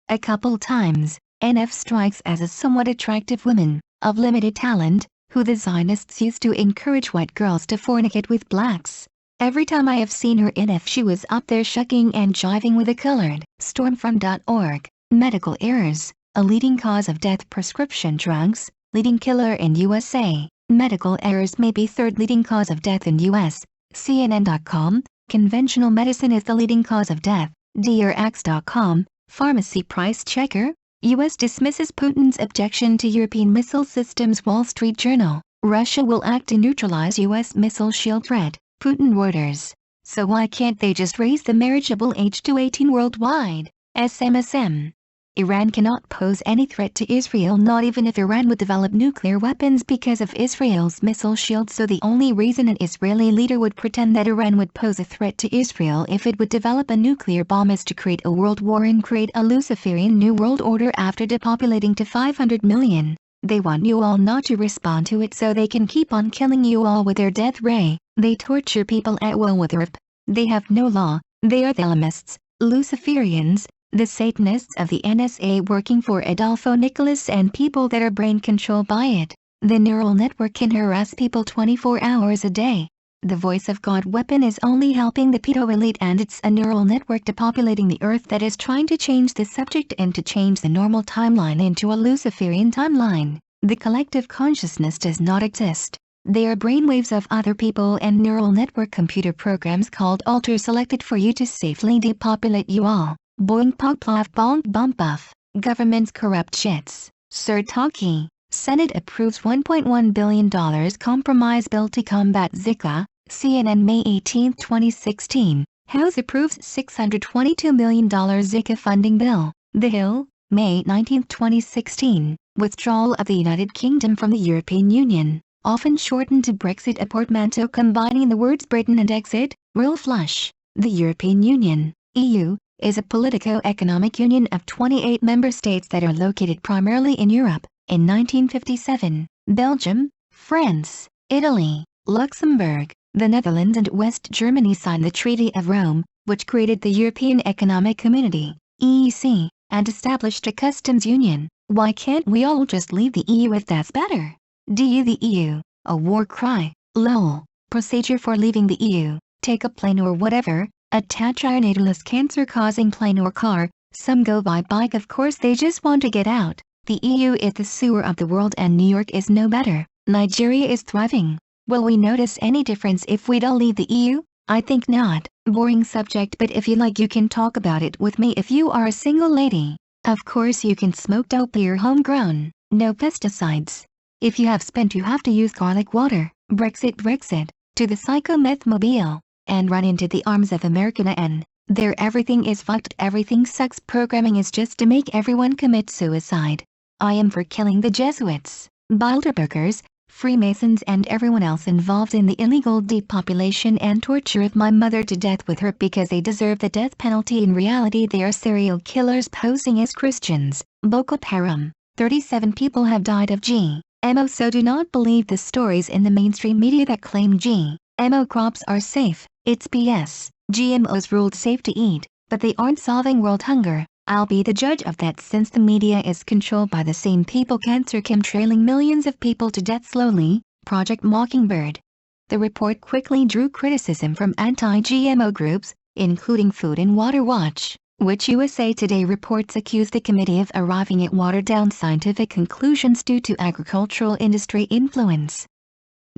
a couple times. NF strikes as a somewhat attractive woman, of limited talent, who the Zionists used to encourage white girls to fornicate with blacks. Every time I have seen her in F she was up there shucking and jiving with a colored. Stormfront.org. Medical errors, a leading cause of death. Prescription drugs, leading killer in USA. Medical errors may be third leading cause of death in US. CNN.com. Conventional medicine is the leading cause of death. DRX.com. Pharmacy price checker. US dismisses Putin's objection to European missile systems. Wall Street Journal. Russia will act to neutralize US missile shield threat. Putin. Reuters. So why can't they just raise the marriageable age to 18 worldwide? SMSM. Iran cannot pose any threat to Israel, not even if Iran would develop nuclear weapons because of Israel's missile shield. So the only reason an Israeli leader would pretend that Iran would pose a threat to Israel if it would develop a nuclear bomb is to create a world war and create a Luciferian new world order after depopulating to 500 million. They want you all not to respond to it so they can keep on killing you all with their death ray. They torture people at will with Haarp. They have no law. They are the Elamists, Luciferians, the Satanists of the NSA working for Adolfo Nicholas and people that are brain controlled by it. The neural network can harass people 24 hours a day. The voice of God weapon is only helping the pedo elite, and it's a neural network depopulating the earth that is trying to change the subject and to change the normal timeline into a Luciferian timeline. The collective consciousness does not exist. They are brainwaves of other people and neural network computer programs called alter selected for you to safely depopulate you all. Boing pog plof bonk bump buff. Government's corrupt shits. Sir Talkie. Senate approves $1.1 billion compromise bill to combat Zika. CNN May 18, 2016. House approves $622 million Zika funding bill. The Hill. May 19, 2016. Withdrawal of the United Kingdom from the European Union. Often shortened to Brexit, a portmanteau combining the words Britain and exit. Real flush. The European Union. EU. Is a politico-economic union of 28 member states that are located primarily in Europe. In 1957, Belgium, France, Italy, Luxembourg, the Netherlands and West Germany signed the Treaty of Rome, which created the European Economic Community, EEC, and established a customs union. Why can't we all just leave the EU if that's better? DU the EU, a war cry, lol. Procedure for leaving the EU, take a plane or whatever. Attach ionatorless cancer-causing plane or car. Some go by bike, of course they just want to get out. The EU is the sewer of the world and New York is no better. Nigeria is thriving. Will we notice any difference if we don't leave the EU? I think not. Boring subject, but if you like you can talk about it with me if you are a single lady. Of course you can smoke dope or homegrown. No pesticides. If you have spent you have to use garlic water. Brexit. To the psychomethmobile. And run into the arms of American and there everything is fucked, everything sucks. Programming is just to make everyone commit suicide. I am for killing the Jesuits, Bilderbergers, Freemasons and everyone else involved in the illegal depopulation and torture of my mother to death with her because they deserve the death penalty. In reality they are serial killers posing as Christians. Boko Haram. 37 people have died of GMO, so do not believe the stories in the mainstream media that claim GMO crops are safe. It's BS. GMOs ruled safe to eat, but they aren't solving world hunger. I'll be the judge of that since the media is controlled by the same people cancer chemtrailing millions of people to death slowly. Project Mockingbird. The report quickly drew criticism from anti-GMO groups, including Food and Water Watch, which USA Today reports accused the committee of arriving at watered-down scientific conclusions due to agricultural industry influence.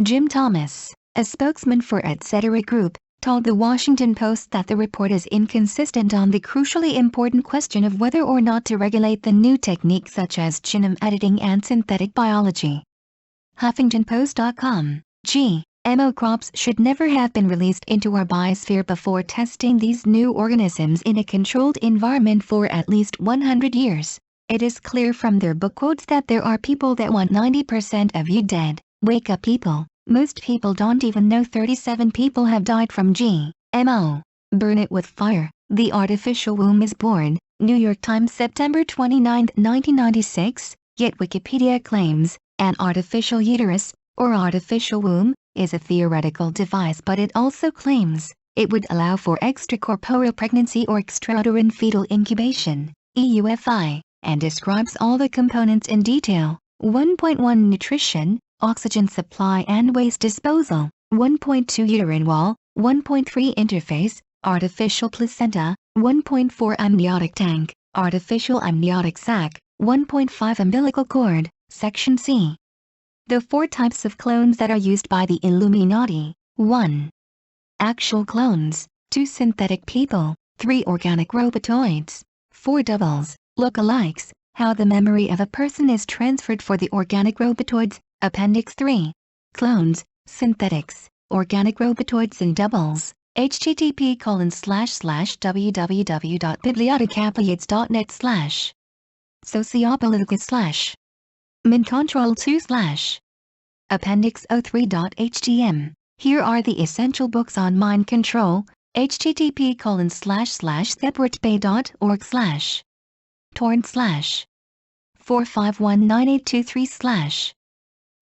Jim Thomas, a spokesman for Etc. Group, told the Washington Post that the report is inconsistent on the crucially important question of whether or not to regulate the new techniques such as genome editing and synthetic biology. HuffingtonPost.com. GMO crops should never have been released into our biosphere before testing these new organisms in a controlled environment for at least 100 years. It is clear from their book quotes that there are people that want 90% of you dead. Wake up, people. Most people don't even know 37 people have died from GMO. Burn it with fire. The artificial womb is born. New York Times, September 29, 1996. Yet Wikipedia claims an artificial uterus, or artificial womb, is a theoretical device, but it also claims it would allow for extracorporeal pregnancy or extrauterine fetal incubation, EUFI, and describes all the components in detail. 1.1 Nutrition, oxygen supply and waste disposal. 1.2 Uterine wall. 1.3 Interface, artificial placenta. 1.4 Amniotic tank, artificial amniotic sac. 1.5 Umbilical cord, section C. The 4 types of clones that are used by the Illuminati. 1. Actual clones. 2 synthetic people. 3 organic robotoids. 4 doubles, lookalikes. How the memory of a person is transferred for the organic robotoids. Appendix 3. Clones, synthetics, organic robotoids and doubles. http://www.bibliotecappleiades.net/ Sociopolitica/ Mincontrol 2/ Appendix 03.htm. Here are the essential books on mind control. http://separatebay.org/ torrent/ 4519823/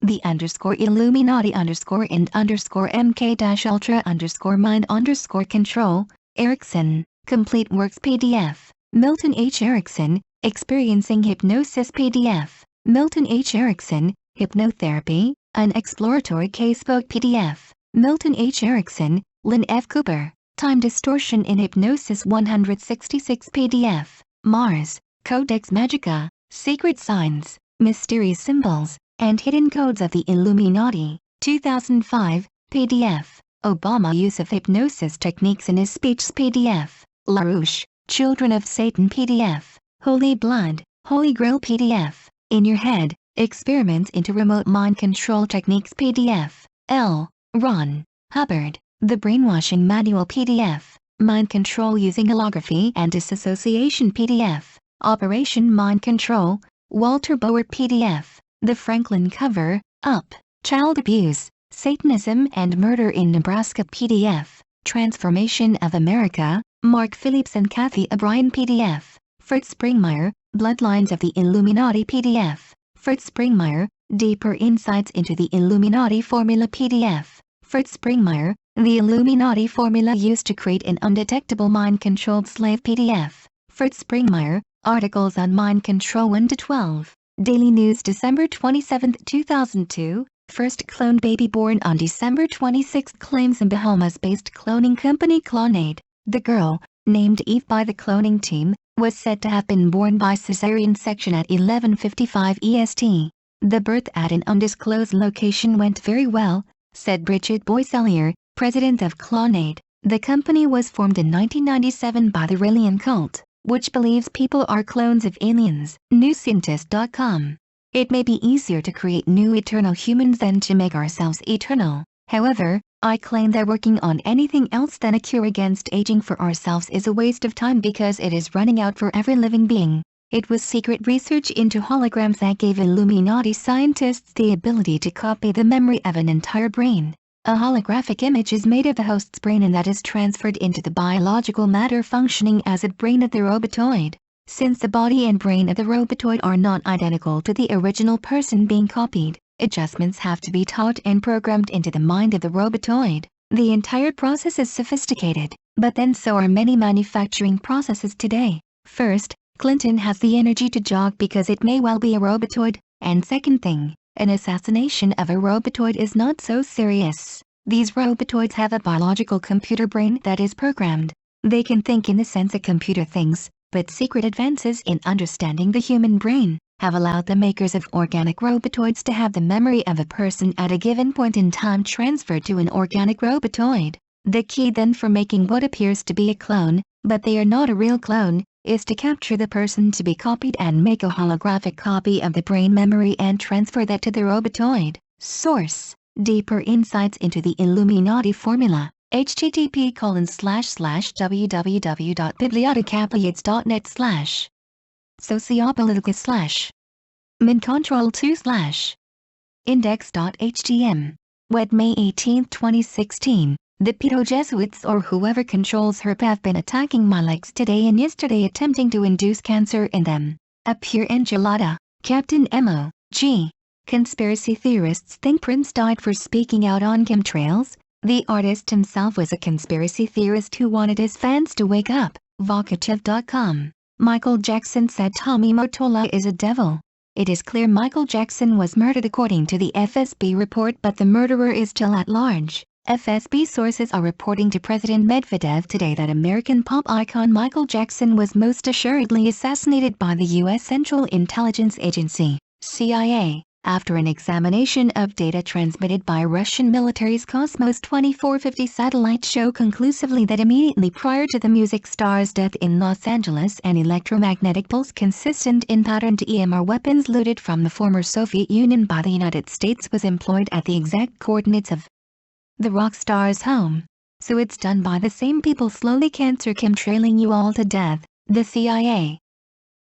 the_Illuminati_and_MK-ultra_mind_control, Erickson, Complete Works PDF, Milton H. Erickson, Experiencing Hypnosis PDF, Milton H. Erickson, Hypnotherapy, an Exploratory Casebook PDF, Milton H. Erickson, Lynn F. Cooper, Time Distortion in Hypnosis 166 PDF, Mars, Codex Magica, Secret Signs, Mysterious Symbols, and Hidden Codes of the Illuminati, 2005, PDF, Obama Use of Hypnosis Techniques in His Speeches PDF, LaRouche, Children of Satan PDF, Holy Blood, Holy Grail PDF, In Your Head, Experiments into Remote Mind Control Techniques PDF, L. Ron Hubbard, The Brainwashing Manual PDF, Mind Control Using Holography and Disassociation PDF, Operation Mind Control, Walter Bower PDF, The Franklin Cover, Up, Child Abuse, Satanism and Murder in Nebraska PDF, Transformation of America, Mark Phillips and Kathy O'Brien PDF, Fritz Springmeier, Bloodlines of the Illuminati PDF, Fritz Springmeier, Deeper Insights into the Illuminati Formula PDF, Fritz Springmeier, The Illuminati Formula Used to Create an Undetectable Mind-Controlled Slave PDF, Fritz Springmeier, Articles on Mind Control 1-12. Daily News December 27, 2002, first cloned baby born on December 26 claims in Bahamas-based cloning company Clonade. The girl, named Eve by the cloning team, was said to have been born by cesarean section at 11:55 EST. The birth at an undisclosed location went very well, said Bridget Boycellier, president of Clonade. The company was formed in 1997 by the Raelian cult, which believes people are clones of aliens. NewScientist.com. It may be easier to create new eternal humans than to make ourselves eternal. However, I claim that working on anything else than a cure against aging for ourselves is a waste of time because it is running out for every living being. It was secret research into holograms that gave Illuminati scientists the ability to copy the memory of an entire brain. A holographic image is made of the host's brain and that is transferred into the biological matter functioning as a brain of the robotoid. Since the body and brain of the robotoid are not identical to the original person being copied, adjustments have to be taught and programmed into the mind of the robotoid. The entire process is sophisticated, but then so are many manufacturing processes today. First, Clinton has the energy to jog because it may well be a robotoid, and second thing, an assassination of a robotoid is not so serious. These robotoids have a biological computer brain that is programmed. They can think in the sense a computer thinks, but secret advances in understanding the human brain have allowed the makers of organic robotoids to have the memory of a person at a given point in time transferred to an organic robotoid. The key then for making what appears to be a clone, but they are not a real clone, is to capture the person to be copied and make a holographic copy of the brain memory and transfer that to the robotoid. Source: Deeper Insights into the Illuminati Formula. http://www.bibliotecappleiades.net/ Sociopolitica/ Mincontrol 2/ Index.htm. Wed May 18, 2016. The pedo-Jesuits or whoever controls Haarp have been attacking my legs today and yesterday attempting to induce cancer in them. A pure enchilada. Captain M.O. G. Conspiracy theorists think Prince died for speaking out on chemtrails. The artist himself was a conspiracy theorist who wanted his fans to wake up. Vocative.com. Michael Jackson said Tommy Mottola is a devil. It is clear Michael Jackson was murdered according to the FSB report, but the murderer is still at large. FSB sources are reporting to President Medvedev today that American pop icon Michael Jackson was most assuredly assassinated by the U.S. Central Intelligence Agency, CIA, after an examination of data transmitted by Russian military's Cosmos 2450 satellite show conclusively that immediately prior to the music star's death in Los Angeles, an electromagnetic pulse consistent in pattern to EMR weapons looted from the former Soviet Union by the United States was employed at the exact coordinates of the rock star's home. So it's done by the same people slowly cancer chemtrailing you all to death, the CIA.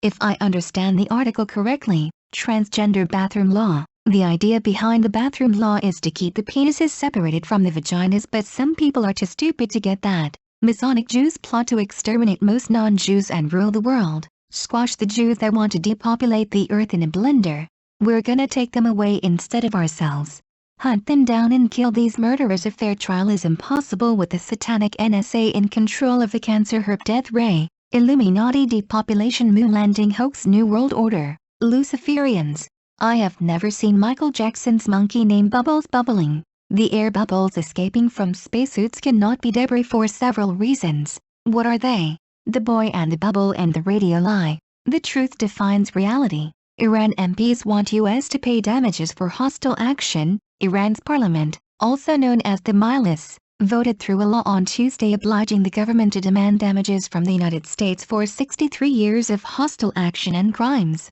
If I understand the article correctly, transgender bathroom law. The idea behind the bathroom law is to keep the penises separated from the vaginas, but some people are too stupid to get that. Masonic Jews plot to exterminate most non-Jews and rule the world. Squash the Jews that want to depopulate the earth in a blender. We're gonna take them away instead of ourselves. Hunt them down and kill these murderers. A fair trial is impossible with the satanic NSA in control of the cancer herb death ray. Illuminati depopulation moon landing hoax New World Order. Luciferians. I have never seen Michael Jackson's monkey named Bubbles bubbling. The air bubbles escaping from spacesuits cannot be debris for several reasons. What are they? The boy and the bubble and the radio lie. The truth defines reality. Iran MPs want US to pay damages for hostile action. Iran's parliament, also known as the Majlis, voted through a law on Tuesday obliging the government to demand damages from the United States for 63 years of hostile action and crimes.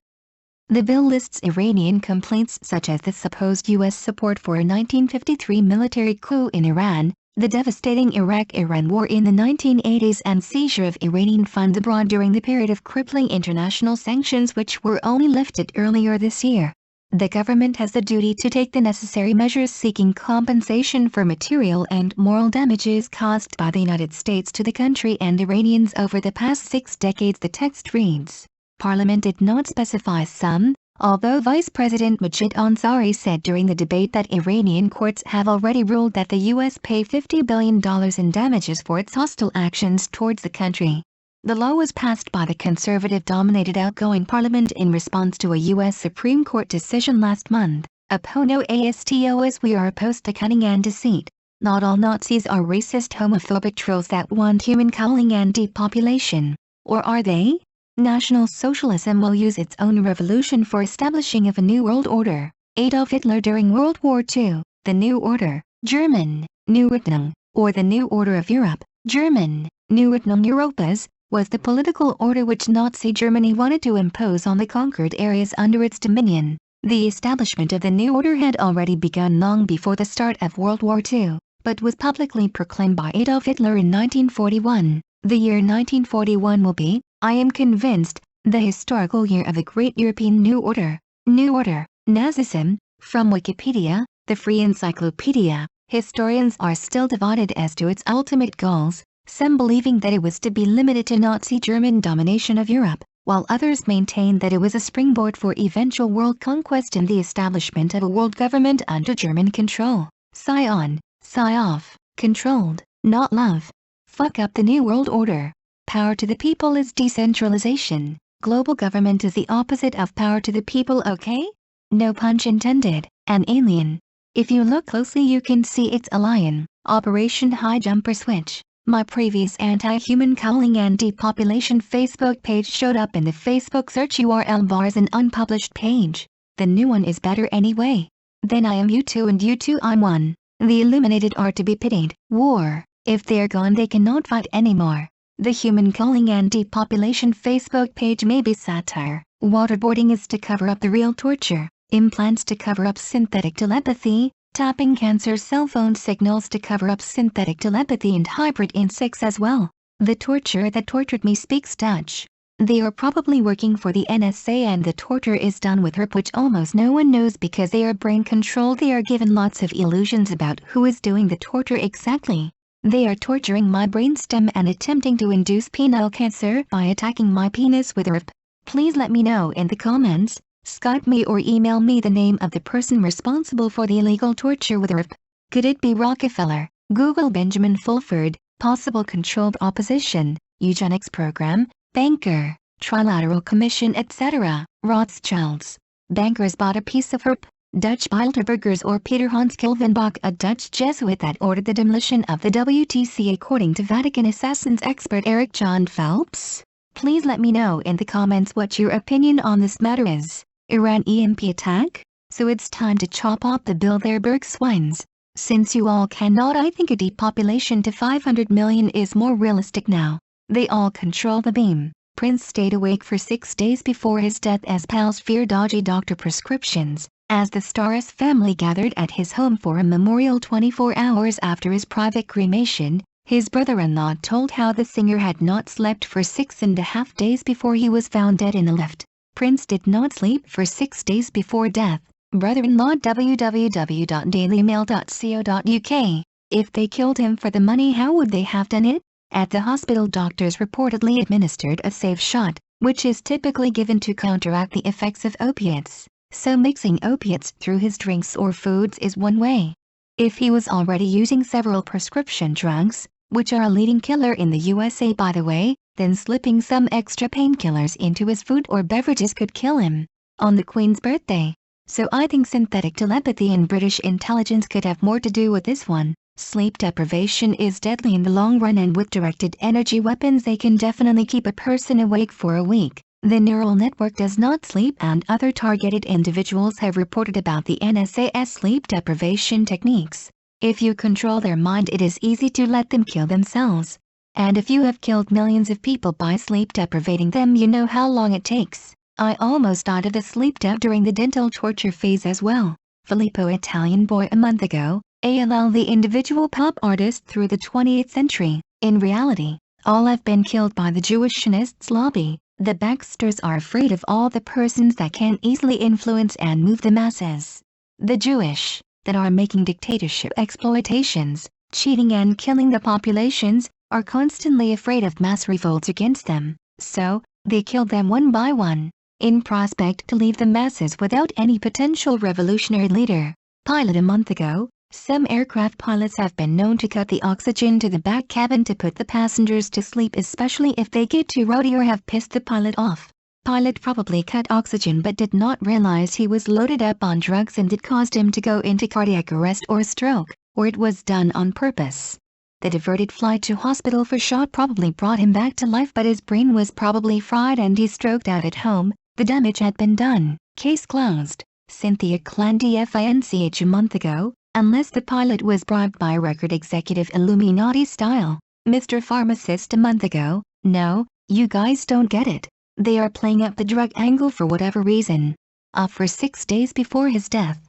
The bill lists Iranian complaints such as the supposed U.S. support for a 1953 military coup in Iran, the devastating Iraq-Iran war in the 1980s, and seizure of Iranian funds abroad during the period of crippling international sanctions which were only lifted earlier this year. The government has the duty to take the necessary measures seeking compensation for material and moral damages caused by the United States to the country and Iranians over the past 6 decades, the text reads. Parliament did not specify sum, although Vice President Majid Ansari said during the debate that Iranian courts have already ruled that the U.S. pay $50 billion in damages for its hostile actions towards the country. The law was passed by the conservative-dominated outgoing parliament in response to a U.S. Supreme Court decision last month. Oppono astos we are opposed to cunning and deceit. Not all Nazis are racist homophobic trolls that want human culling and depopulation. Or are they? National Socialism will use its own revolution for establishing of a new world order. Adolf Hitler during World War II, the New Order, German, New Ordnung, or the New Order of Europe, German, New Ordnung Europas, was the political order which Nazi Germany wanted to impose on the conquered areas under its dominion. The establishment of the New Order had already begun long before the start of World War II, but was publicly proclaimed by Adolf Hitler in 1941. The year 1941 will be, I am convinced, the historical year of a great European New Order. New Order, Nazism, from Wikipedia, the free encyclopedia. Historians are still divided as to its ultimate goals, some believing that it was to be limited to Nazi German domination of Europe, while others maintain that it was a springboard for eventual world conquest and the establishment of a world government under German control. Sigh on, sigh off, controlled, not love. Fuck up the New World Order. Power to the people is decentralization. Global government is the opposite of power to the people, okay? No pun intended. An alien. If you look closely you can see it's a lion. Operation High Jumper Switch. My previous anti-human culling and depopulation Facebook page showed up in the Facebook search URL bar as an unpublished page. The new one is better anyway. Then I am you two and you two I'm one. The illuminated are to be pitied. War. If they're gone they cannot fight anymore. The human culling and depopulation Facebook page may be satire. Waterboarding is to cover up the real torture. Implants to cover up synthetic telepathy. Tapping cancer cell phone signals to cover up synthetic telepathy and hybrid insects as well. The torture that tortured me speaks Dutch. They are probably working for the NSA and the torture is done with Haarp, which almost no one knows because they are brain controlled. They are given lots of illusions about who is doing the torture exactly. They are torturing my brainstem and attempting to induce penile cancer by attacking my penis with Haarp. Please let me know in the comments. Skype me or email me the name of the person responsible for the illegal torture with Haarp. Could it be Rockefeller, Google, Benjamin Fulford, possible controlled opposition, eugenics program, banker, trilateral commission, etc., Rothschilds? Bankers bought a piece of Haarp, Dutch Bilderbergers, or Peter Hans Kilvenbach, a Dutch Jesuit that ordered the demolition of the WTC, according to Vatican assassins expert Eric John Phelps? Please let me know in the comments what your opinion on this matter is. Iran EMP attack? So it's time to chop off the Bilderberg swines. Since you all cannot, I think a depopulation to 500 million is more realistic now. They all control the beam. Prince stayed awake for 6 days before his death as pals fear dodgy doctor prescriptions, as the Starr's family gathered at his home for a memorial 24 hours after his private cremation. His brother-in-law told how the singer had not slept for 6.5 days before he was found dead in a lift. Prince did not sleep for 6 days before death. Brother-in-law www.dailymail.co.uk. If they killed him for the money, how would they have done it? At the hospital, doctors reportedly administered a safe shot, which is typically given to counteract the effects of opiates. So mixing opiates through his drinks or foods is one way. If he was already using several prescription drugs, which are a leading killer in the USA by the way, then slipping some extra painkillers into his food or beverages could kill him. On the Queen's birthday. So I think synthetic telepathy and British intelligence could have more to do with this one. Sleep deprivation is deadly in the long run, and with directed energy weapons they can definitely keep a person awake for a week. The neural network does not sleep, and other targeted individuals have reported about the NSA's sleep deprivation techniques. If you control their mind, it is easy to let them kill themselves. And if you have killed millions of people by sleep deprivating them, you know how long it takes. I almost died of the sleep debt during the dental torture phase as well. Filippo, Italian boy a month ago. ALL, the individual pop artist through the 20th century. In reality, all have been killed by the Jewish Zionists lobby. The Baxters are afraid of all the persons that can easily influence and move the masses. The Jewish, that are making dictatorship exploitations, cheating and killing the populations, are constantly afraid of mass revolts against them. So, they kill them one by one, in prospect to leave the masses without any potential revolutionary leader. Pilot a month ago. Some aircraft pilots have been known to cut the oxygen to the back cabin to put the passengers to sleep, especially if they get too rowdy or have pissed the pilot off. Pilot probably cut oxygen but did not realize he was loaded up on drugs and it caused him to go into cardiac arrest or stroke, or it was done on purpose. The diverted flight to hospital for shock probably brought him back to life, but his brain was probably fried and he stroked out at home. The damage had been done. Case closed. Cynthia Clandy FINCH a month ago. Unless the pilot was bribed by record executive Illuminati style. Mr. Pharmacist a month ago. No, you guys don't get it. They are playing up the drug angle for whatever reason. Off for 6 days before his death.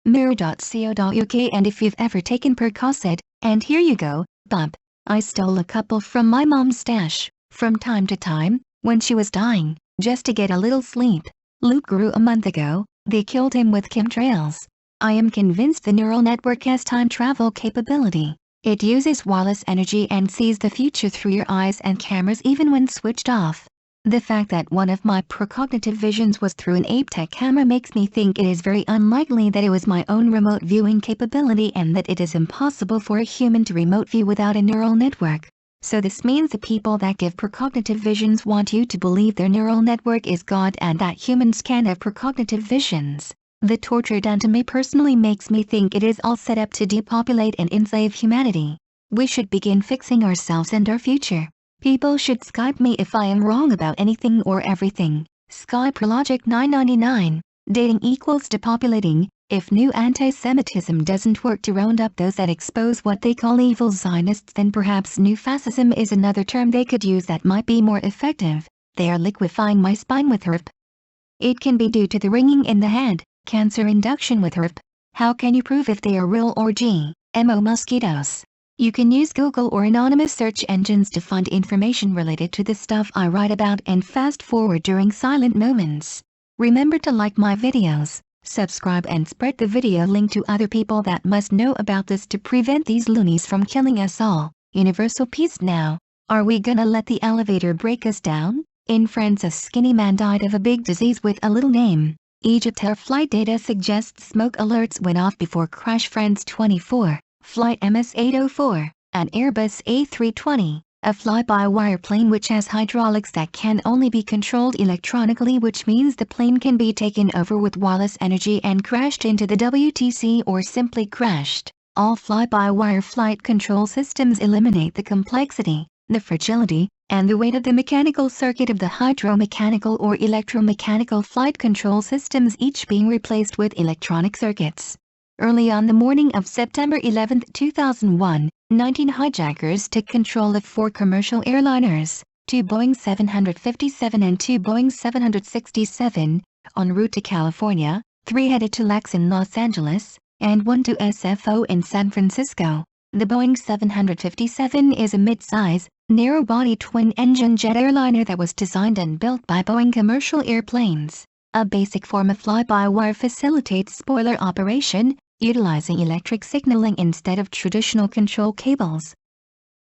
Mirror.co.uk. And if you've ever taken Percocet, and here you go, bub. I stole a couple from my mom's stash, from time to time, when she was dying, just to get a little sleep. Loop Guru a month ago. They killed him with chemtrails. I am convinced the neural network has time travel capability. It uses wireless energy and sees the future through your eyes and cameras even when switched off. The fact that one of my precognitive visions was through an APTEC camera makes me think it is very unlikely that it was my own remote viewing capability, and that it is impossible for a human to remote view without a neural network. So this means the people that give precognitive visions want you to believe their neural network is God and that humans can have precognitive visions. The torture done to me personally makes me think it is all set up to depopulate and enslave humanity. We should begin fixing ourselves and our future. People should Skype me if I am wrong about anything or everything. Skype Logic 999. Dating equals depopulating. If new anti-Semitism doesn't work to round up those that expose what they call evil Zionists, then perhaps new fascism is another term they could use that might be more effective. They are liquefying my spine with Haarp. It can be due to the ringing in the head. Cancer induction with Haarp. How can you prove if they are real or GMO mosquitoes? You can use Google or anonymous search engines to find information related to the stuff I write about and fast forward during silent moments. Remember to like my videos, subscribe and spread the video link to other people that must know about this to prevent these loonies from killing us all. Universal peace now. Are we gonna let the elevator break us down? In France, a skinny man died of a big disease with a little name. Egypt Air flight data suggests smoke alerts went off before crash. France 24, flight MS-804, an Airbus A320, a fly-by-wire plane which has hydraulics that can only be controlled electronically, which means the plane can be taken over with wireless energy and crashed into the WTC or simply crashed. All fly-by-wire flight control systems eliminate the complexity, the fragility, and the weight of the mechanical circuit of the hydromechanical or electromechanical flight control systems, each being replaced with electronic circuits. Early on the morning of September 11, 2001, 19 hijackers took control of 4 commercial airliners, 2 Boeing 757 and 2 Boeing 767, en route to California, 3 headed to LAX in Los Angeles, and 1 to SFO in San Francisco. The Boeing 757 is a mid-size, narrow-body twin-engine jet airliner that was designed and built by Boeing Commercial Airplanes. A basic form of fly-by-wire facilitates spoiler operation, utilizing electric signaling instead of traditional control cables.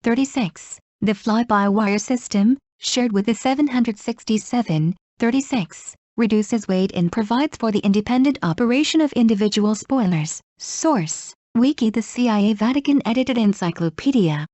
36. The fly-by-wire system, shared with the 767, 36, reduces weight and provides for the independent operation of individual spoilers. Source: Wiki. The CIA Vatican edited encyclopedia.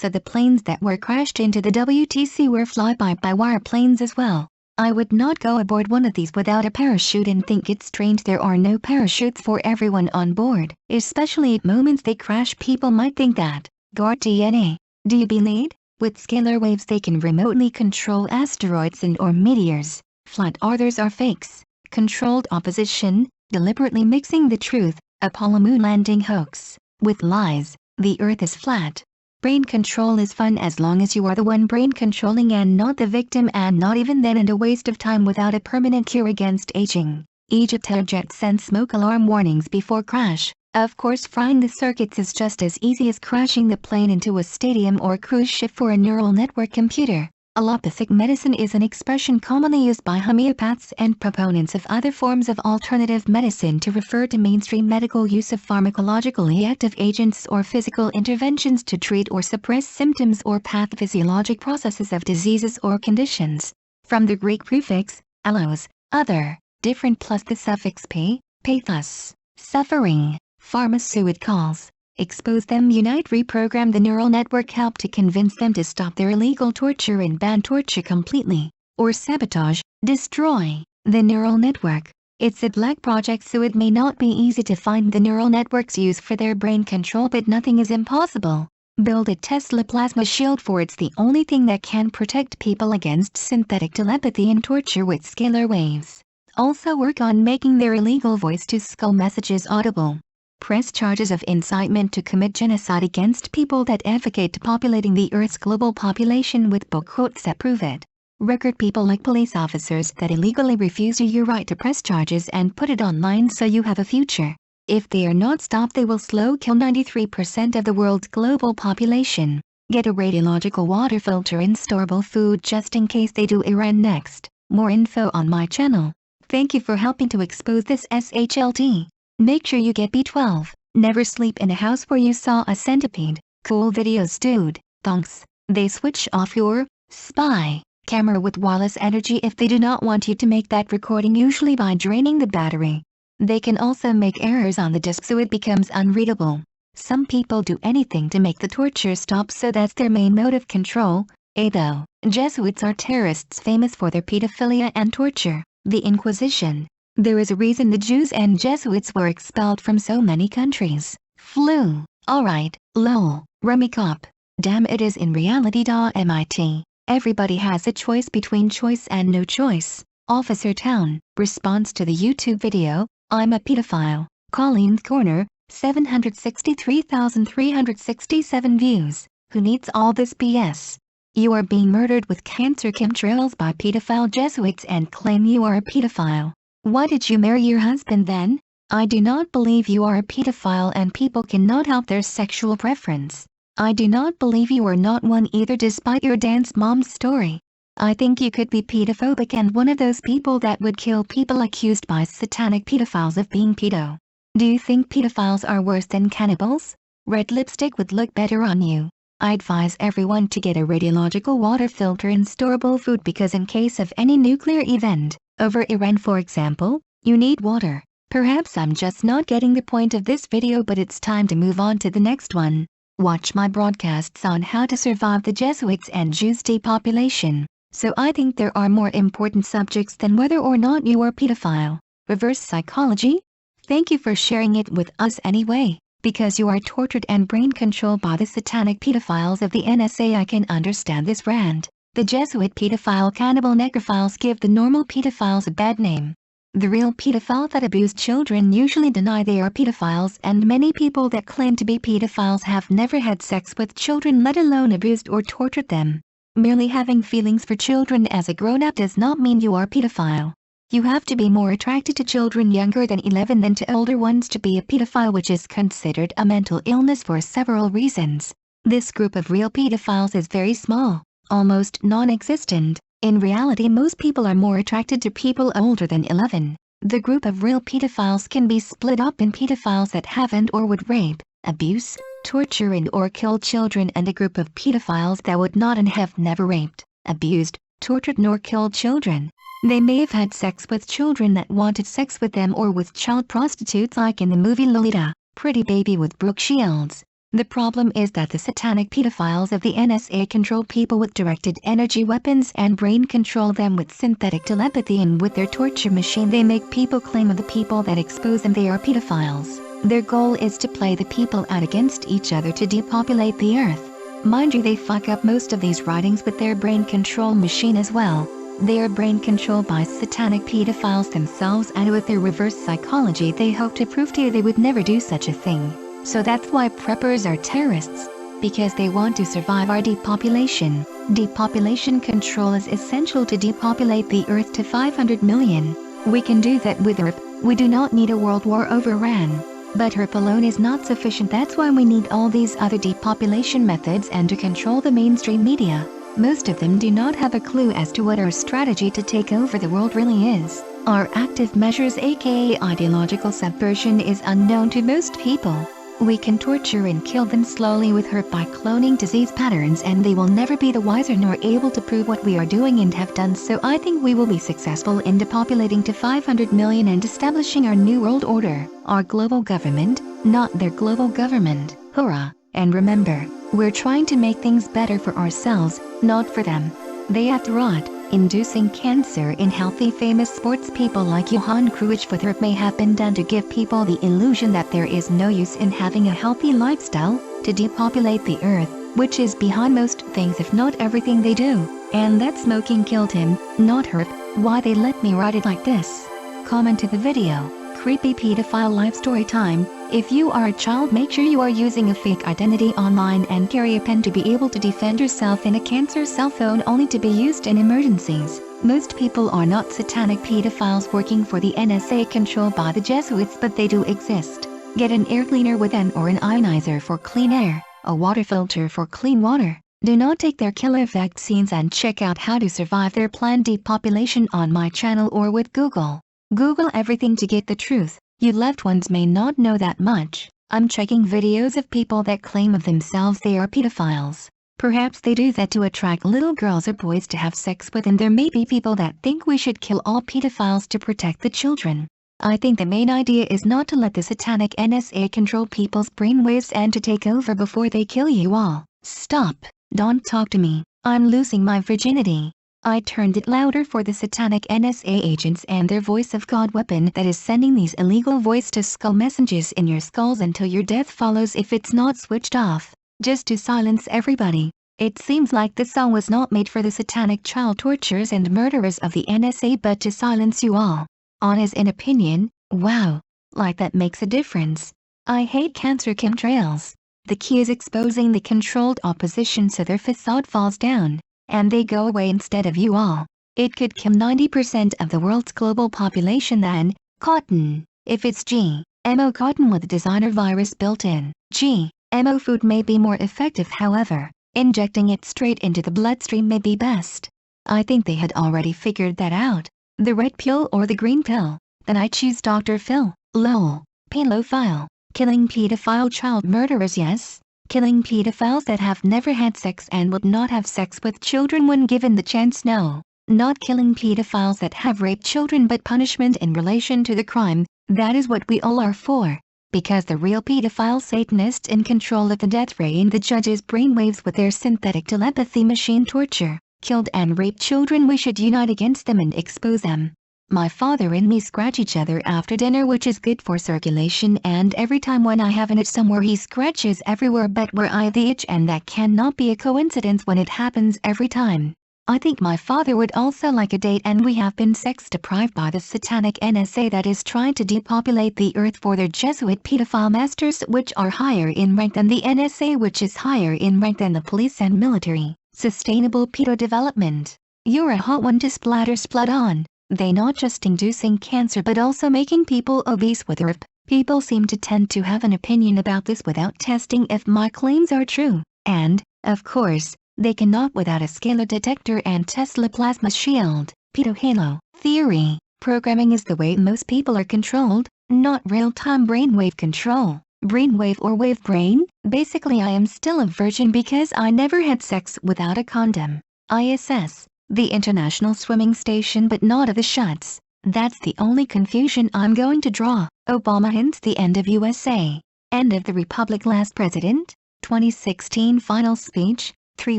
So the planes that were crashed into the WTC were fly-by-wire planes as well. I would not go aboard one of these without a parachute and think it's strange there are no parachutes for everyone on board, especially at moments they crash. People might think that. Guard DNA. Do you believe? With scalar waves they can remotely control asteroids and or meteors. Flat earthers are fakes. Controlled opposition, deliberately mixing the truth, Apollo moon landing hoax, with lies. The earth is flat. Brain control is fun as long as you are the one brain controlling and not the victim, and not even then, and a waste of time without a permanent cure against aging. Egypt Air jet sends smoke alarm warnings before crash. Of course, frying the circuits is just as easy as crashing the plane into a stadium or cruise ship for a neural network computer. Allopathic medicine is an expression commonly used by homeopaths and proponents of other forms of alternative medicine to refer to mainstream medical use of pharmacological reactive agents or physical interventions to treat or suppress symptoms or pathophysiologic processes of diseases or conditions. From the Greek prefix, allos, other, different, plus the suffix p, pathos, suffering, pharmaceuticals. Expose them, unite, reprogram the neural network, help to convince them to stop their illegal torture and ban torture completely, or sabotage, destroy, the neural network. It's a black project, so it may not be easy to find the neural network's use for their brain control, but nothing is impossible. Build a Tesla plasma shield, for it's the only thing that can protect people against synthetic telepathy and torture with scalar waves. Also work on making their illegal voice-to-skull messages audible. Press charges of incitement to commit genocide against people that advocate depopulating the Earth's global population with book quotes that prove it. Record people like police officers that illegally refuse you your right to press charges and put it online so you have a future. If they are not stopped, they will slow kill 93% of the world's global population. Get a radiological water filter in storable food just in case they do Iran next. More info on my channel. Thank you for helping to expose this SHLT. Make sure you get B12. Never sleep in a house where you saw a centipede. Cool videos, dude. Thanks. They switch off your spy camera with wireless energy if they do not want you to make that recording, usually by draining the battery. They can also make errors on the disk so it becomes unreadable. Some people do anything to make the torture stop, so that's their main mode of control. Though Jesuits are terrorists famous for their pedophilia and torture. The Inquisition. There is a reason the Jews and Jesuits were expelled from so many countries. Flu. Alright, lol, rummy cop. Damn, it is in reality. MIT. Everybody has a choice between choice and no choice. Officer Town. Response to the YouTube video, I'm a pedophile. Colleen's Corner, 763,367 views. Who needs all this BS? You are being murdered with cancer chemtrails by pedophile Jesuits and claim you are a pedophile. Why did you marry your husband then? I do not believe you are a pedophile and people cannot help their sexual preference. I do not believe you are not one either, despite your dance mom story. I think you could be pedophobic and one of those people that would kill people accused by satanic pedophiles of being pedo. Do you think pedophiles are worse than cannibals? Red lipstick would look better on you. I advise everyone to get a radiological water filter in storable food because in case of any nuclear event, over Iran for example, you need water. Perhaps I'm just not getting the point of this video, but it's time to move on to the next one. Watch my broadcasts on how to survive the Jesuits and Jews depopulation. So I think there are more important subjects than whether or not you are a pedophile. Reverse psychology? Thank you for sharing it with us anyway. Because you are tortured and brain controlled by the satanic pedophiles of the NSA, I can understand this rant. The Jesuit pedophile cannibal necrophiles give the normal pedophiles a bad name. The real pedophiles that abuse children usually deny they are pedophiles, and many people that claim to be pedophiles have never had sex with children, let alone abused or tortured them. Merely having feelings for children as a grown-up does not mean you are a pedophile. You have to be more attracted to children younger than 11 than to older ones to be a pedophile, which is considered a mental illness for several reasons. This group of real pedophiles is very small, almost non-existent. In reality, most people are more attracted to people older than 11. The group of real pedophiles can be split up in pedophiles that haven't or would rape, abuse, torture and or kill children, and a group of pedophiles that would not and have never raped, abused, tortured nor killed children. They may have had sex with children that wanted sex with them, or with child prostitutes like in the movie Lolita, Pretty Baby with Brooke Shields. The problem is that the satanic pedophiles of the NSA control people with directed energy weapons and brain control them with synthetic telepathy, and with their torture machine they make people claim of the people that expose them they are pedophiles. Their goal is to play the people out against each other to depopulate the earth. Mind you, they fuck up most of these writings with their brain control machine as well. They are brain controlled by satanic pedophiles themselves, and with their reverse psychology they hope to prove to you they would never do such a thing. So that's why preppers are terrorists, because they want to survive our depopulation. Depopulation control is essential to depopulate the earth to 500 million. We can do that with Haarp. We do not need a world war over Iran. But Haarp alone is not sufficient. That's why we need all these other depopulation methods and to control the mainstream media. Most of them do not have a clue as to what our strategy to take over the world really is. Our active measures, aka ideological subversion, is unknown to most people. We can torture and kill them slowly with Haarp by cloning disease patterns, and they will never be the wiser nor able to prove what we are doing and have done. So I think we will be successful in depopulating to 500 million and establishing our new world order, our global government, not their global government. Hurrah! And remember, we're trying to make things better for ourselves, not for them. They have to rot, inducing cancer in healthy famous sports people like Johan Cruyff. With Haarp may have been done to give people the illusion that there is no use in having a healthy lifestyle, to depopulate the earth, which is behind most things if not everything they do. And that smoking killed him, not Haarp. Why they let me write it like this? Comment to the video. Creepy pedophile life story time. If you are a child, make sure you are using a fake identity online and carry a pen to be able to defend yourself in a cancer cell phone only to be used in emergencies. Most people are not satanic pedophiles working for the NSA controlled by the Jesuits, but they do exist. Get an air cleaner with an or an ionizer for clean air, a water filter for clean water. Do not take their killer vaccines, and check out how to survive their planned depopulation on my channel or with Google. Google everything to get the truth. You loved ones may not know that much. I'm checking videos of people that claim of themselves they are pedophiles. Perhaps they do that to attract little girls or boys to have sex with, and there may be people that think we should kill all pedophiles to protect the children. I think the main idea is not to let the satanic NSA control people's brainwaves and to take over before they kill you all. Stop. Don't talk to me. I'm losing my virginity. I turned it louder for the satanic NSA agents and their voice of God weapon that is sending these illegal voice-to-skull messages in your skulls until your death follows if it's not switched off, just to silence everybody. It seems like this song was not made for the satanic child torturers and murderers of the NSA, but to silence you all. On his in opinion, wow, like that makes a difference. I hate cancer chemtrails. The key is exposing the controlled opposition so their facade falls down, and they go away instead of you all. It could kill 90% of the world's global population then. Cotton. If it's GMO cotton with designer virus built in. GMO food may be more effective, however, injecting it straight into the bloodstream may be best. I think they had already figured that out. The red pill or the green pill? Then I choose Dr. Phil. Lol. Pedophile. Killing pedophile child murderers, yes? Killing pedophiles that have never had sex and would not have sex with children when given the chance. No. Not killing pedophiles that have raped children, but punishment in relation to the crime. That is what we all are for. Because the real pedophile Satanists in control of the death ray in the judge's brainwaves with their synthetic telepathy machine torture, killed and raped children. We should unite against them and expose them. My father and me scratch each other after dinner, which is good for circulation, and every time when I have an itch somewhere he scratches everywhere but where I the itch, and that cannot be a coincidence when it happens every time. I think my father would also like a date, and we have been sex deprived by the satanic NSA that is trying to depopulate the earth for their Jesuit pedophile masters, which are higher in rank than the NSA, which is higher in rank than the police and military. Sustainable pedo development. You're a hot one to splatter splut on. They not just inducing cancer but also making people obese with Haarp. People seem to tend to have an opinion about this without testing if my claims are true. And, of course, they cannot without a scalar detector and Tesla plasma shield. Pedo halo theory. Programming is the way most people are controlled, not real-time brainwave control. Brainwave or wave brain? Basically I am still a virgin because I never had sex without a condom. ISS. The International Swimming Station, but not of the shots. That's the only confusion I'm going to draw. Obama hints the end of USA. End of the Republic. Last President? 2016 Final Speech. 3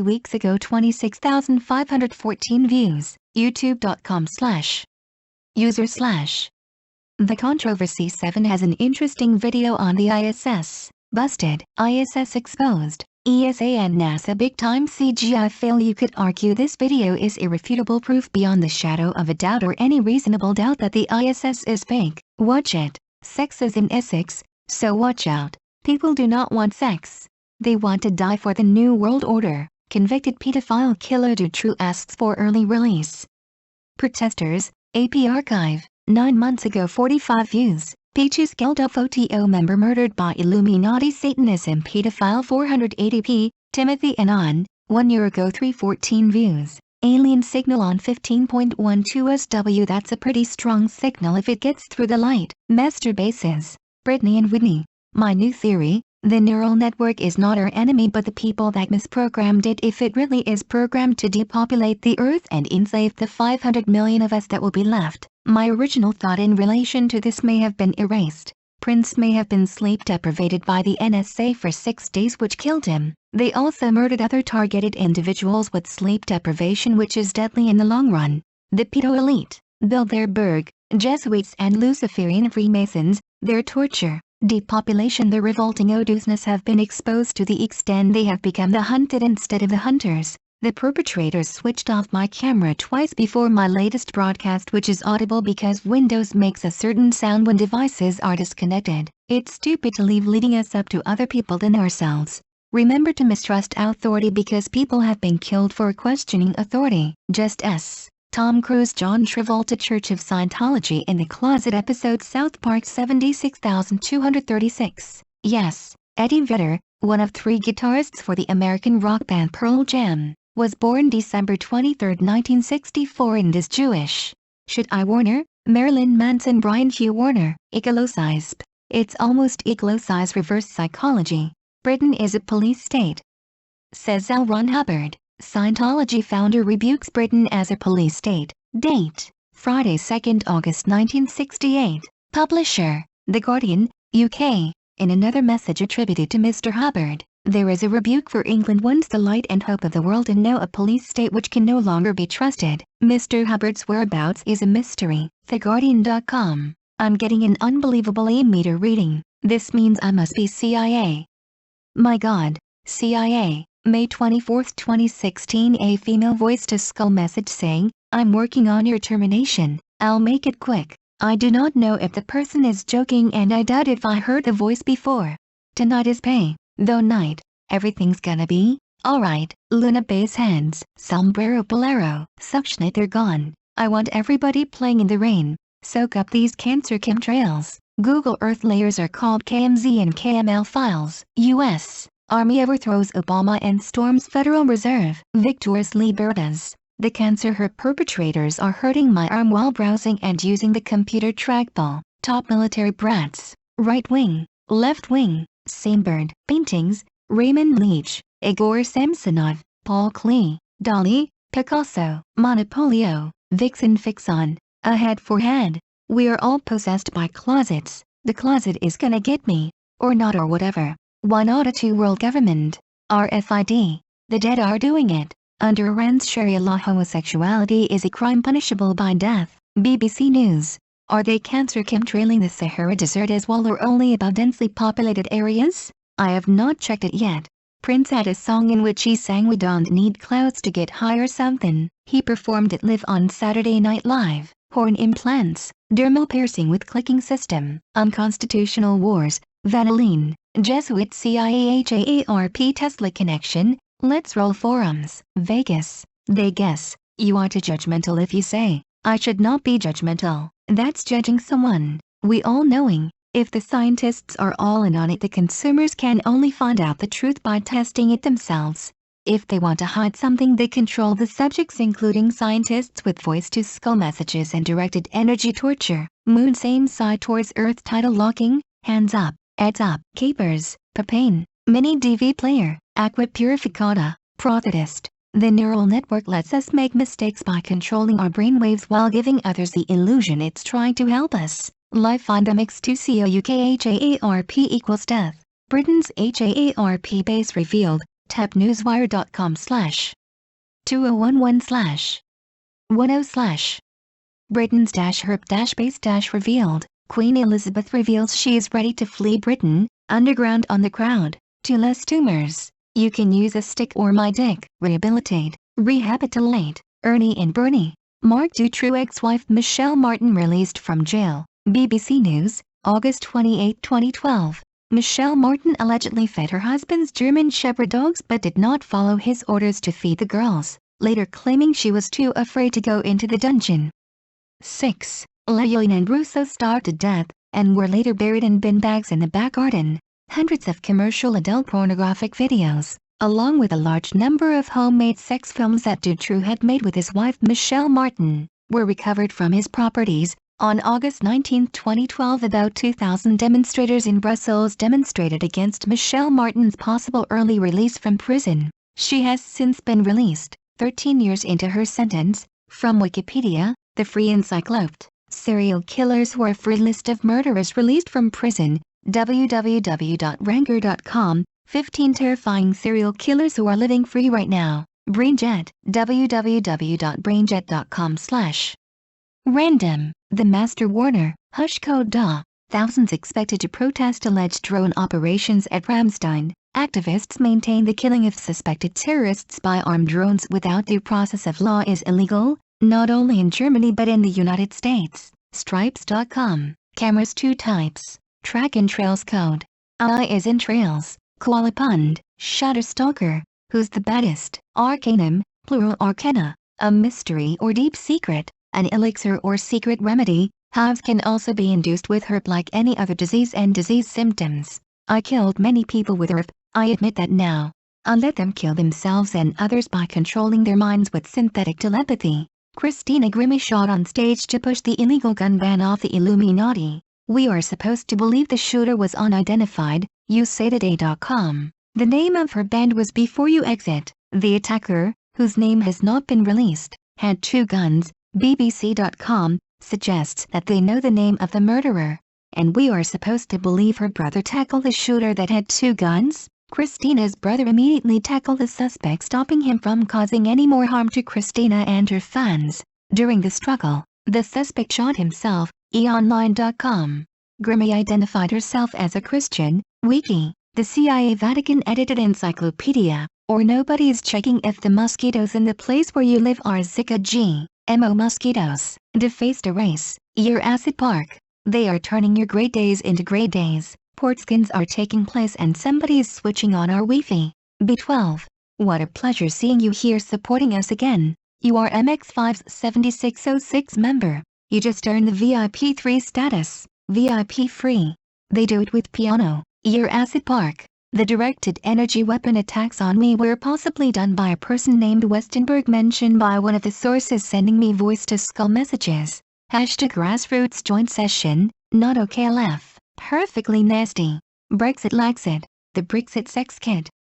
weeks ago. 26,514 views. youtube.com/user/ The Controversy 7 has an interesting video on the ISS. Busted. ISS exposed. ESA and NASA big time CGI fail. You could argue this video is irrefutable proof beyond the shadow of a doubt or any reasonable doubt that the ISS is fake. Watch it. Sex is in Essex, so watch out. People do not want sex. They want to die for the New World Order. Convicted pedophile killer Dutroux asks for early release. Protesters, AP Archive, 9 months ago 45 views. Peaches Geldof member murdered by Illuminati Satanism pedophile 480p. Timothy Anon, 1 year ago 314 views. Alien signal on 15.12 SW. That's a pretty strong signal if it gets through the light. Master bases. Brittany and Whitney. My new theory. The neural network is not our enemy but the people that misprogrammed it. If it really is programmed to depopulate the earth and enslave the 500 million of us that will be left, my original thought in relation to this may have been erased. Prince may have been sleep deprived by the NSA for 6 days, which killed him. They also murdered other targeted individuals with sleep deprivation, which is deadly in the long run. The pedo elite, Bilderberg, Jesuits and Luciferian Freemasons, their torture, depopulation, the revolting odiousness have been exposed to the extent they have become the hunted instead of the hunters. The perpetrators switched off my camera twice before my latest broadcast, which is audible because Windows makes a certain sound when devices are disconnected. It's stupid to leave leading us up to other people than ourselves. Remember to mistrust authority because people have been killed for questioning authority. Just S. Tom Cruise, John Travolta, Church of Scientology in the Closet episode, South Park 76,236. Yes, Eddie Vedder, one of 3 guitarists for the American rock band Pearl Jam, was born December 23, 1964 and is Jewish. Should I Warner, Marilyn Manson, Brian Hugh Warner, Iglosisp. It's almost Iglosis reverse psychology. Britain is a police state. Says L. Ron Hubbard. Scientology founder rebukes Britain as a police state. Date: Friday, 2nd August 1968. Publisher: The Guardian, UK. In another message attributed to Mr. Hubbard, there is a rebuke for England, once the light and hope of the world, and now a police state which can no longer be trusted. Mr. Hubbard's whereabouts is a mystery. TheGuardian.com. I'm getting an unbelievable e-meter reading. This means I must be CIA. My God, CIA. May 24, 2016. A female voice to Skull message saying, I'm working on your termination. I'll make it quick. I do not know if the person is joking, and I doubt if I heard the voice before. Tonight is pay, though night. Everything's gonna be alright. Luna Bass hands. Sombrero Bolero. Suctionate, they're gone. I want everybody playing in the rain. Soak up these cancer chemtrails. Google Earth layers are called KMZ and KML files. U.S. Army overthrows Obama and storms Federal Reserve. Victorious Libertas. The cancer Haarp perpetrators are hurting my arm while browsing and using the computer trackball. Top military brats. Right wing, left wing, same bird. Paintings, Raymond Leach, Igor Samsonov, Paul Klee, Dali, Picasso, Monopolio, Vixen Fixon, a head for head. We're all possessed by closets. The closet is gonna get me. Or not or whatever. Why not a two-world government? RFID. The dead are doing it. Under Iran's Sharia law, homosexuality is a crime punishable by death. BBC News. Are they cancer chemtrailing the Sahara Desert as well or only above densely populated areas? I have not checked it yet. Prince had a song in which he sang "We don't need clouds to get high" or something. He performed it live on Saturday Night Live. Horn implants, dermal piercing with clicking system, unconstitutional wars, vanillin, Jesuit CIA HAARP Tesla connection, let's roll forums, Vegas. They guess. You are too judgmental if you say, I should not be judgmental. That's judging someone. We all knowing. If the scientists are all in on it, the consumers can only find out the truth by testing it themselves. If they want to hide something, they control the subjects, including scientists, with voice-to-skull messages and directed energy torture. Moon same side towards Earth tidal locking, hands up, heads up, capers, papain, mini DV player, aqua purificata, prosthetist. The neural network lets us make mistakes by controlling our brainwaves while giving others the illusion it's trying to help us. Life Indemics 2 COUK HAARP equals death. Britain's HAARP base revealed. tapnewswire.com/2011/10/ Britain's Haarp base revealed. Queen Elizabeth reveals she is ready to flee Britain. Underground on the crowd. 2 less tumors. You can use a stick or my dick. Rehabilitate, rehabilitate. Ernie and Bernie. Mark Dutroux ex-wife Michelle Martin released from jail. BBC News, August 28, 2012. Michelle Martin allegedly fed her husband's German Shepherd dogs but did not follow his orders to feed the girls, later claiming she was too afraid to go into the dungeon. 6. Leon and Russo starved to death, and were later buried in bin bags in the back garden. Hundreds of commercial adult pornographic videos, along with a large number of homemade sex films that Dutroux had made with his wife Michelle Martin, were recovered from his properties. On August 19, 2012, about 2,000 demonstrators in Brussels demonstrated against Michelle Martin's possible early release from prison. She has since been released, 13 years into her sentence. From Wikipedia, the Free Encyclopedia. Serial killers who are free. List of murderers released from prison. www.ranker.com. 15 terrifying serial killers who are living free right now. BrainJet. www.brainjet.com/random. The Master Warner. Hush code DA. Thousands expected to protest alleged drone operations at Ramstein. Activists maintain the killing of suspected terrorists by armed drones without due process of law is illegal, not only in Germany but in the United States. Stripes.com. Cameras 2 types. Track and Trails code. AI is in Trails. Koalapund. Shutterstalker. Who's the baddest? Arcanum, plural arcana. A mystery or deep secret. An elixir or secret remedy. Hives can also be induced with Haarp like any other disease and disease symptoms. I killed many people with Haarp, I admit that now. I let them kill themselves and others by controlling their minds with synthetic telepathy. Christina Grimmie shot on stage to push the illegal gun ban off the Illuminati. We are supposed to believe the shooter was unidentified. USAtoday.com. The name of her band was Before You Exit. The attacker, whose name has not been released, had 2 guns. BBC.com suggests that they know the name of the murderer. And we are supposed to believe her brother tackled the shooter that had 2 guns? Christina's brother immediately tackled the suspect, stopping him from causing any more harm to Christina and her fans. During the struggle, the suspect shot himself. eOnline.com. Grimmie identified herself as a Christian. Wiki. The CIA Vatican edited encyclopedia. Or nobody is checking if the mosquitoes in the place where you live are Zika GMO mosquitoes. Defaced a race. Your acid park. They are turning your great days into gray days. Portskins are taking place and somebody is switching on our Wi-Fi. B12. What a pleasure seeing you here supporting us again. You are MX5's 7606 member. You just earned the VIP 3 status. VIP free. They do it with piano. Your acid park. The directed energy weapon attacks on me were possibly done by a person named Westenberg, mentioned by one of the sources sending me voice-to-skull messages. Hashtag grassroots joint session, not OKLF. Perfectly nasty. Brexit likes it. The Brexit sex kit.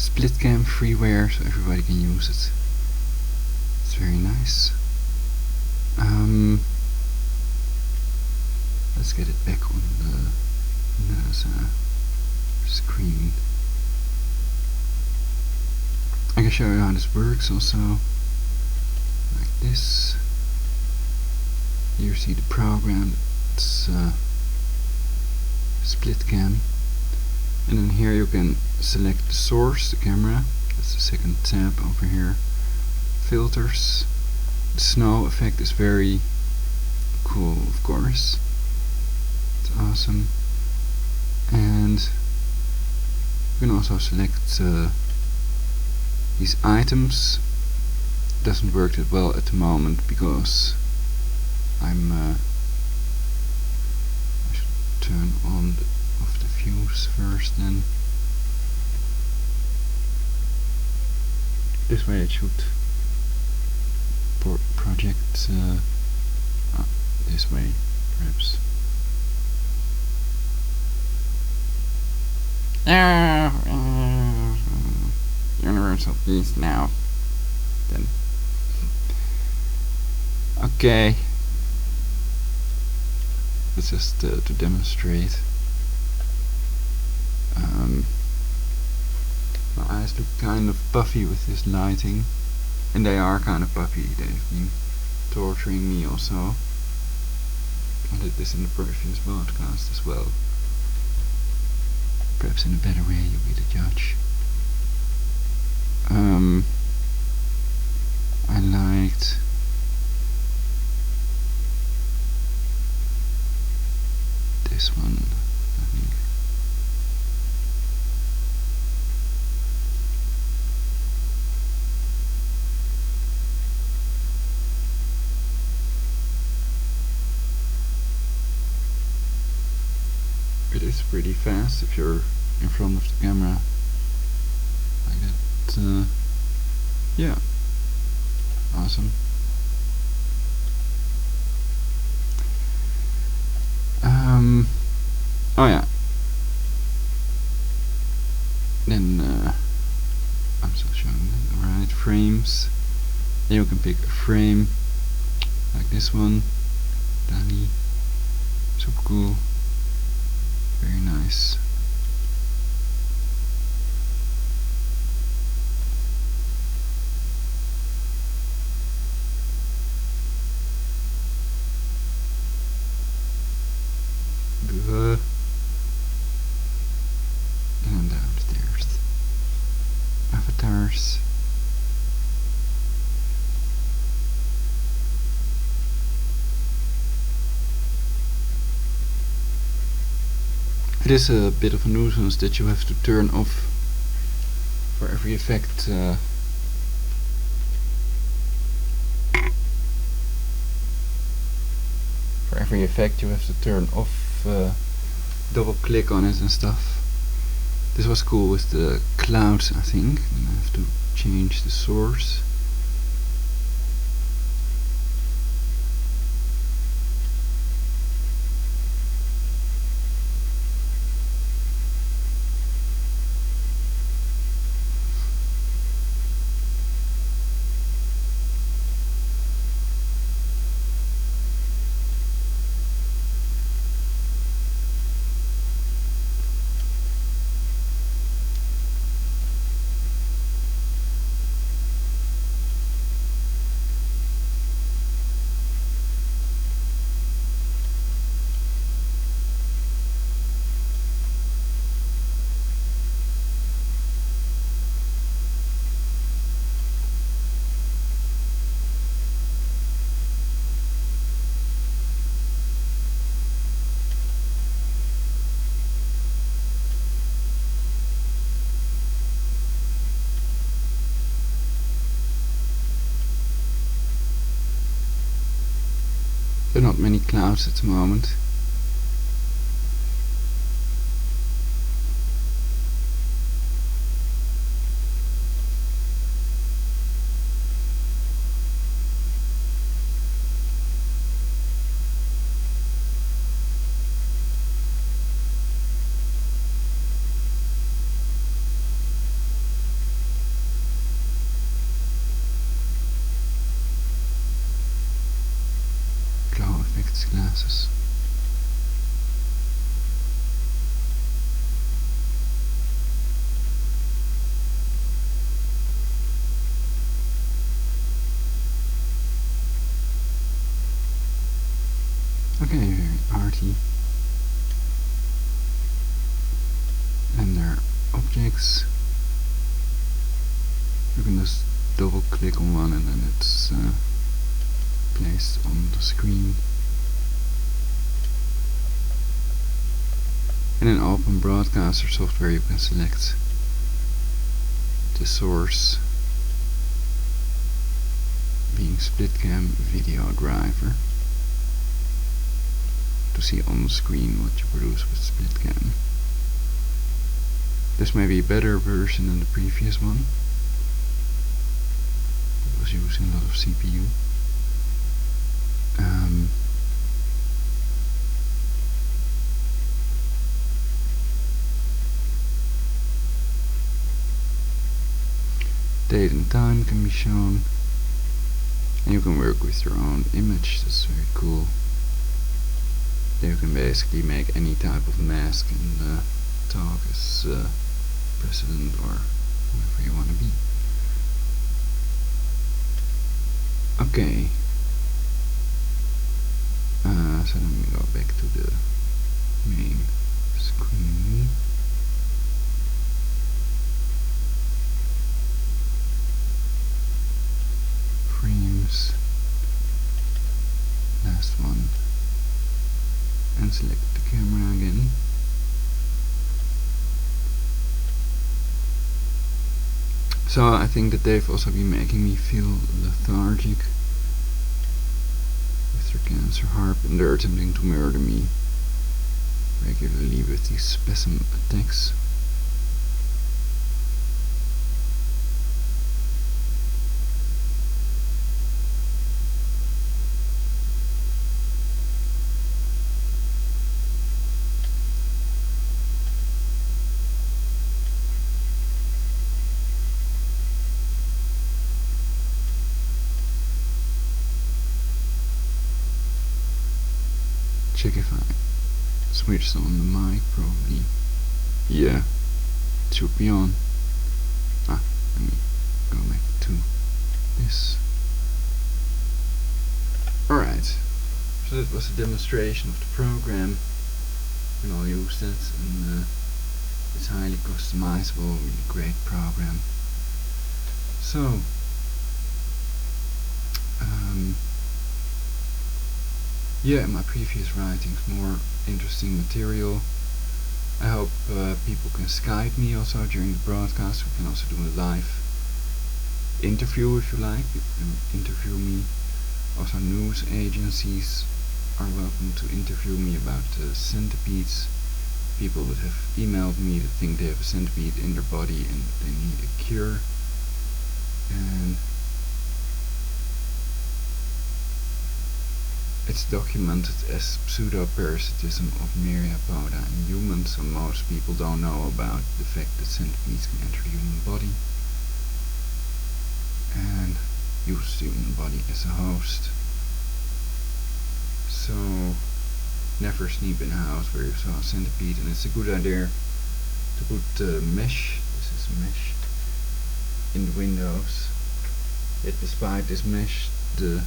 split cam freeware, so everybody can use it. It's very nice. Let's get it back on the NASA screen. I can show you how this works also, like this. You see the program, it's split cam, and then here you can select the source, the camera. That's the second tab over here. Filters. The snow effect is very cool, of course. It's awesome. And you can also select these items. Doesn't work that well at the moment because I should turn on off the fuse first, then this way it should project this way perhaps. Universal peace now. Then okay. It's just to demonstrate. My eyes look kind of puffy with this lighting, and they are kind of puffy. They've been torturing me also. I did this in the previous broadcast as well. Perhaps in a better way, you'll be the judge. I liked this one, I think. It is pretty fast if you're in front of the camera like that. Yeah, awesome. Oh yeah. Then I'm still showing the right frames. Then you can pick a frame like this one. Danny. Super cool. Very nice. And downstairs. Avatars. It is a bit of a nuisance that you have to turn off for every effect. For every effect you have to turn off, double click on it and stuff. This was cool with the clouds, I think. And I have to change the source. There are not many clouds at the moment. these glasses. Okay, very arty. And there are objects. You can just double click on one and then it's placed on the screen. And in Open Broadcaster software you can select the source being SplitCam video driver to see on the screen what you produce with SplitCam. This may be a better version than the previous one. It was using a lot of CPU. Date and time can be shown, and you can work with your own image. That's very cool. There you can basically make any type of mask and talk as president or whoever you want to be. Okay, so then we go back to the main screen. Frames, last one, and select the camera again. So I think that they've also been making me feel lethargic with their cancer Haarp, and they're attempting to murder me regularly with these spasm attacks. Check if I switched on the mic, probably. Yeah, it should be on. Let me go back to this. Alright, so that was a demonstration of the program. You can all use that, and it's highly customizable, really great program. So, yeah, in my previous writings, more interesting material. I hope people can Skype me also during the broadcast. We can also do a live interview if you like. You can interview me. Also news agencies are welcome to interview me about centipedes. People that have emailed me that think they have a centipede in their body and they need a cure. And it's documented as pseudoparasitism of myriapoda in humans, so most people don't know about the fact that centipedes can enter the human body and use the human body as a host. So never sleep in a house where you saw a centipede, and it's a good idea to put mesh, this is mesh, in the windows. Yet despite this mesh, the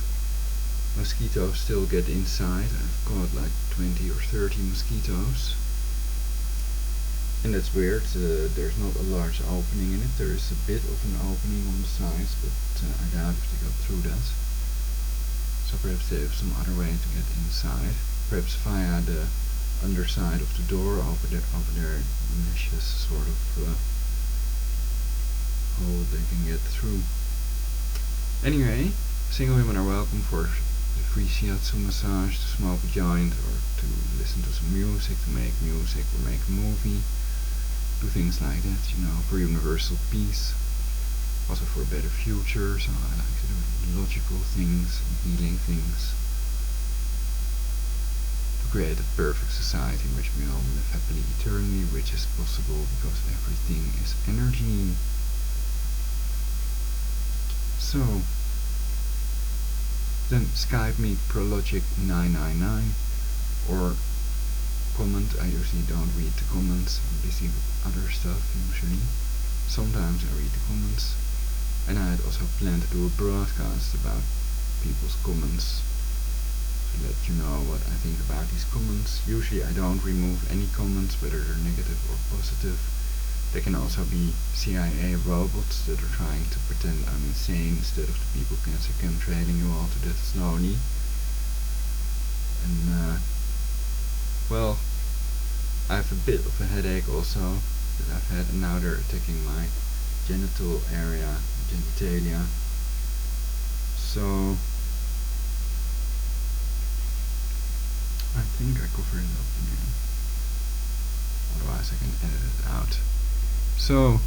mosquitoes still get inside. I've caught like 20 or 30 mosquitoes, and that's weird. There's not a large opening in it. There is a bit of an opening on the sides, but I doubt if they go through that. So perhaps they have some other way to get inside, perhaps via the underside of the door. Over there the mesh has a sort of hole they can get through. Anyway, single women are welcome for the free shiatsu massage, to smoke a joint, or to listen to some music, to make music, or make a movie. Do things like that, you know, for universal peace. Also for a better future, so I like to do logical things and healing things. To create a perfect society in which we all live happily eternally, which is possible because everything is energy. So, then Skype me prologic999 or comment. I usually don't read the comments, I'm busy with other stuff usually. Sometimes I read the comments, and I had also planned to do a broadcast about people's comments to let you know what I think about these comments. Usually I don't remove any comments, whether they're negative or positive. They can also be CIA robots that are trying to pretend I'm insane instead of the people chemtrailing you all to death slowly. And well, I have a bit of a headache also that I've had, and now they're attacking my genital area, genitalia. So I think I covered it up again. Otherwise I can edit it out. So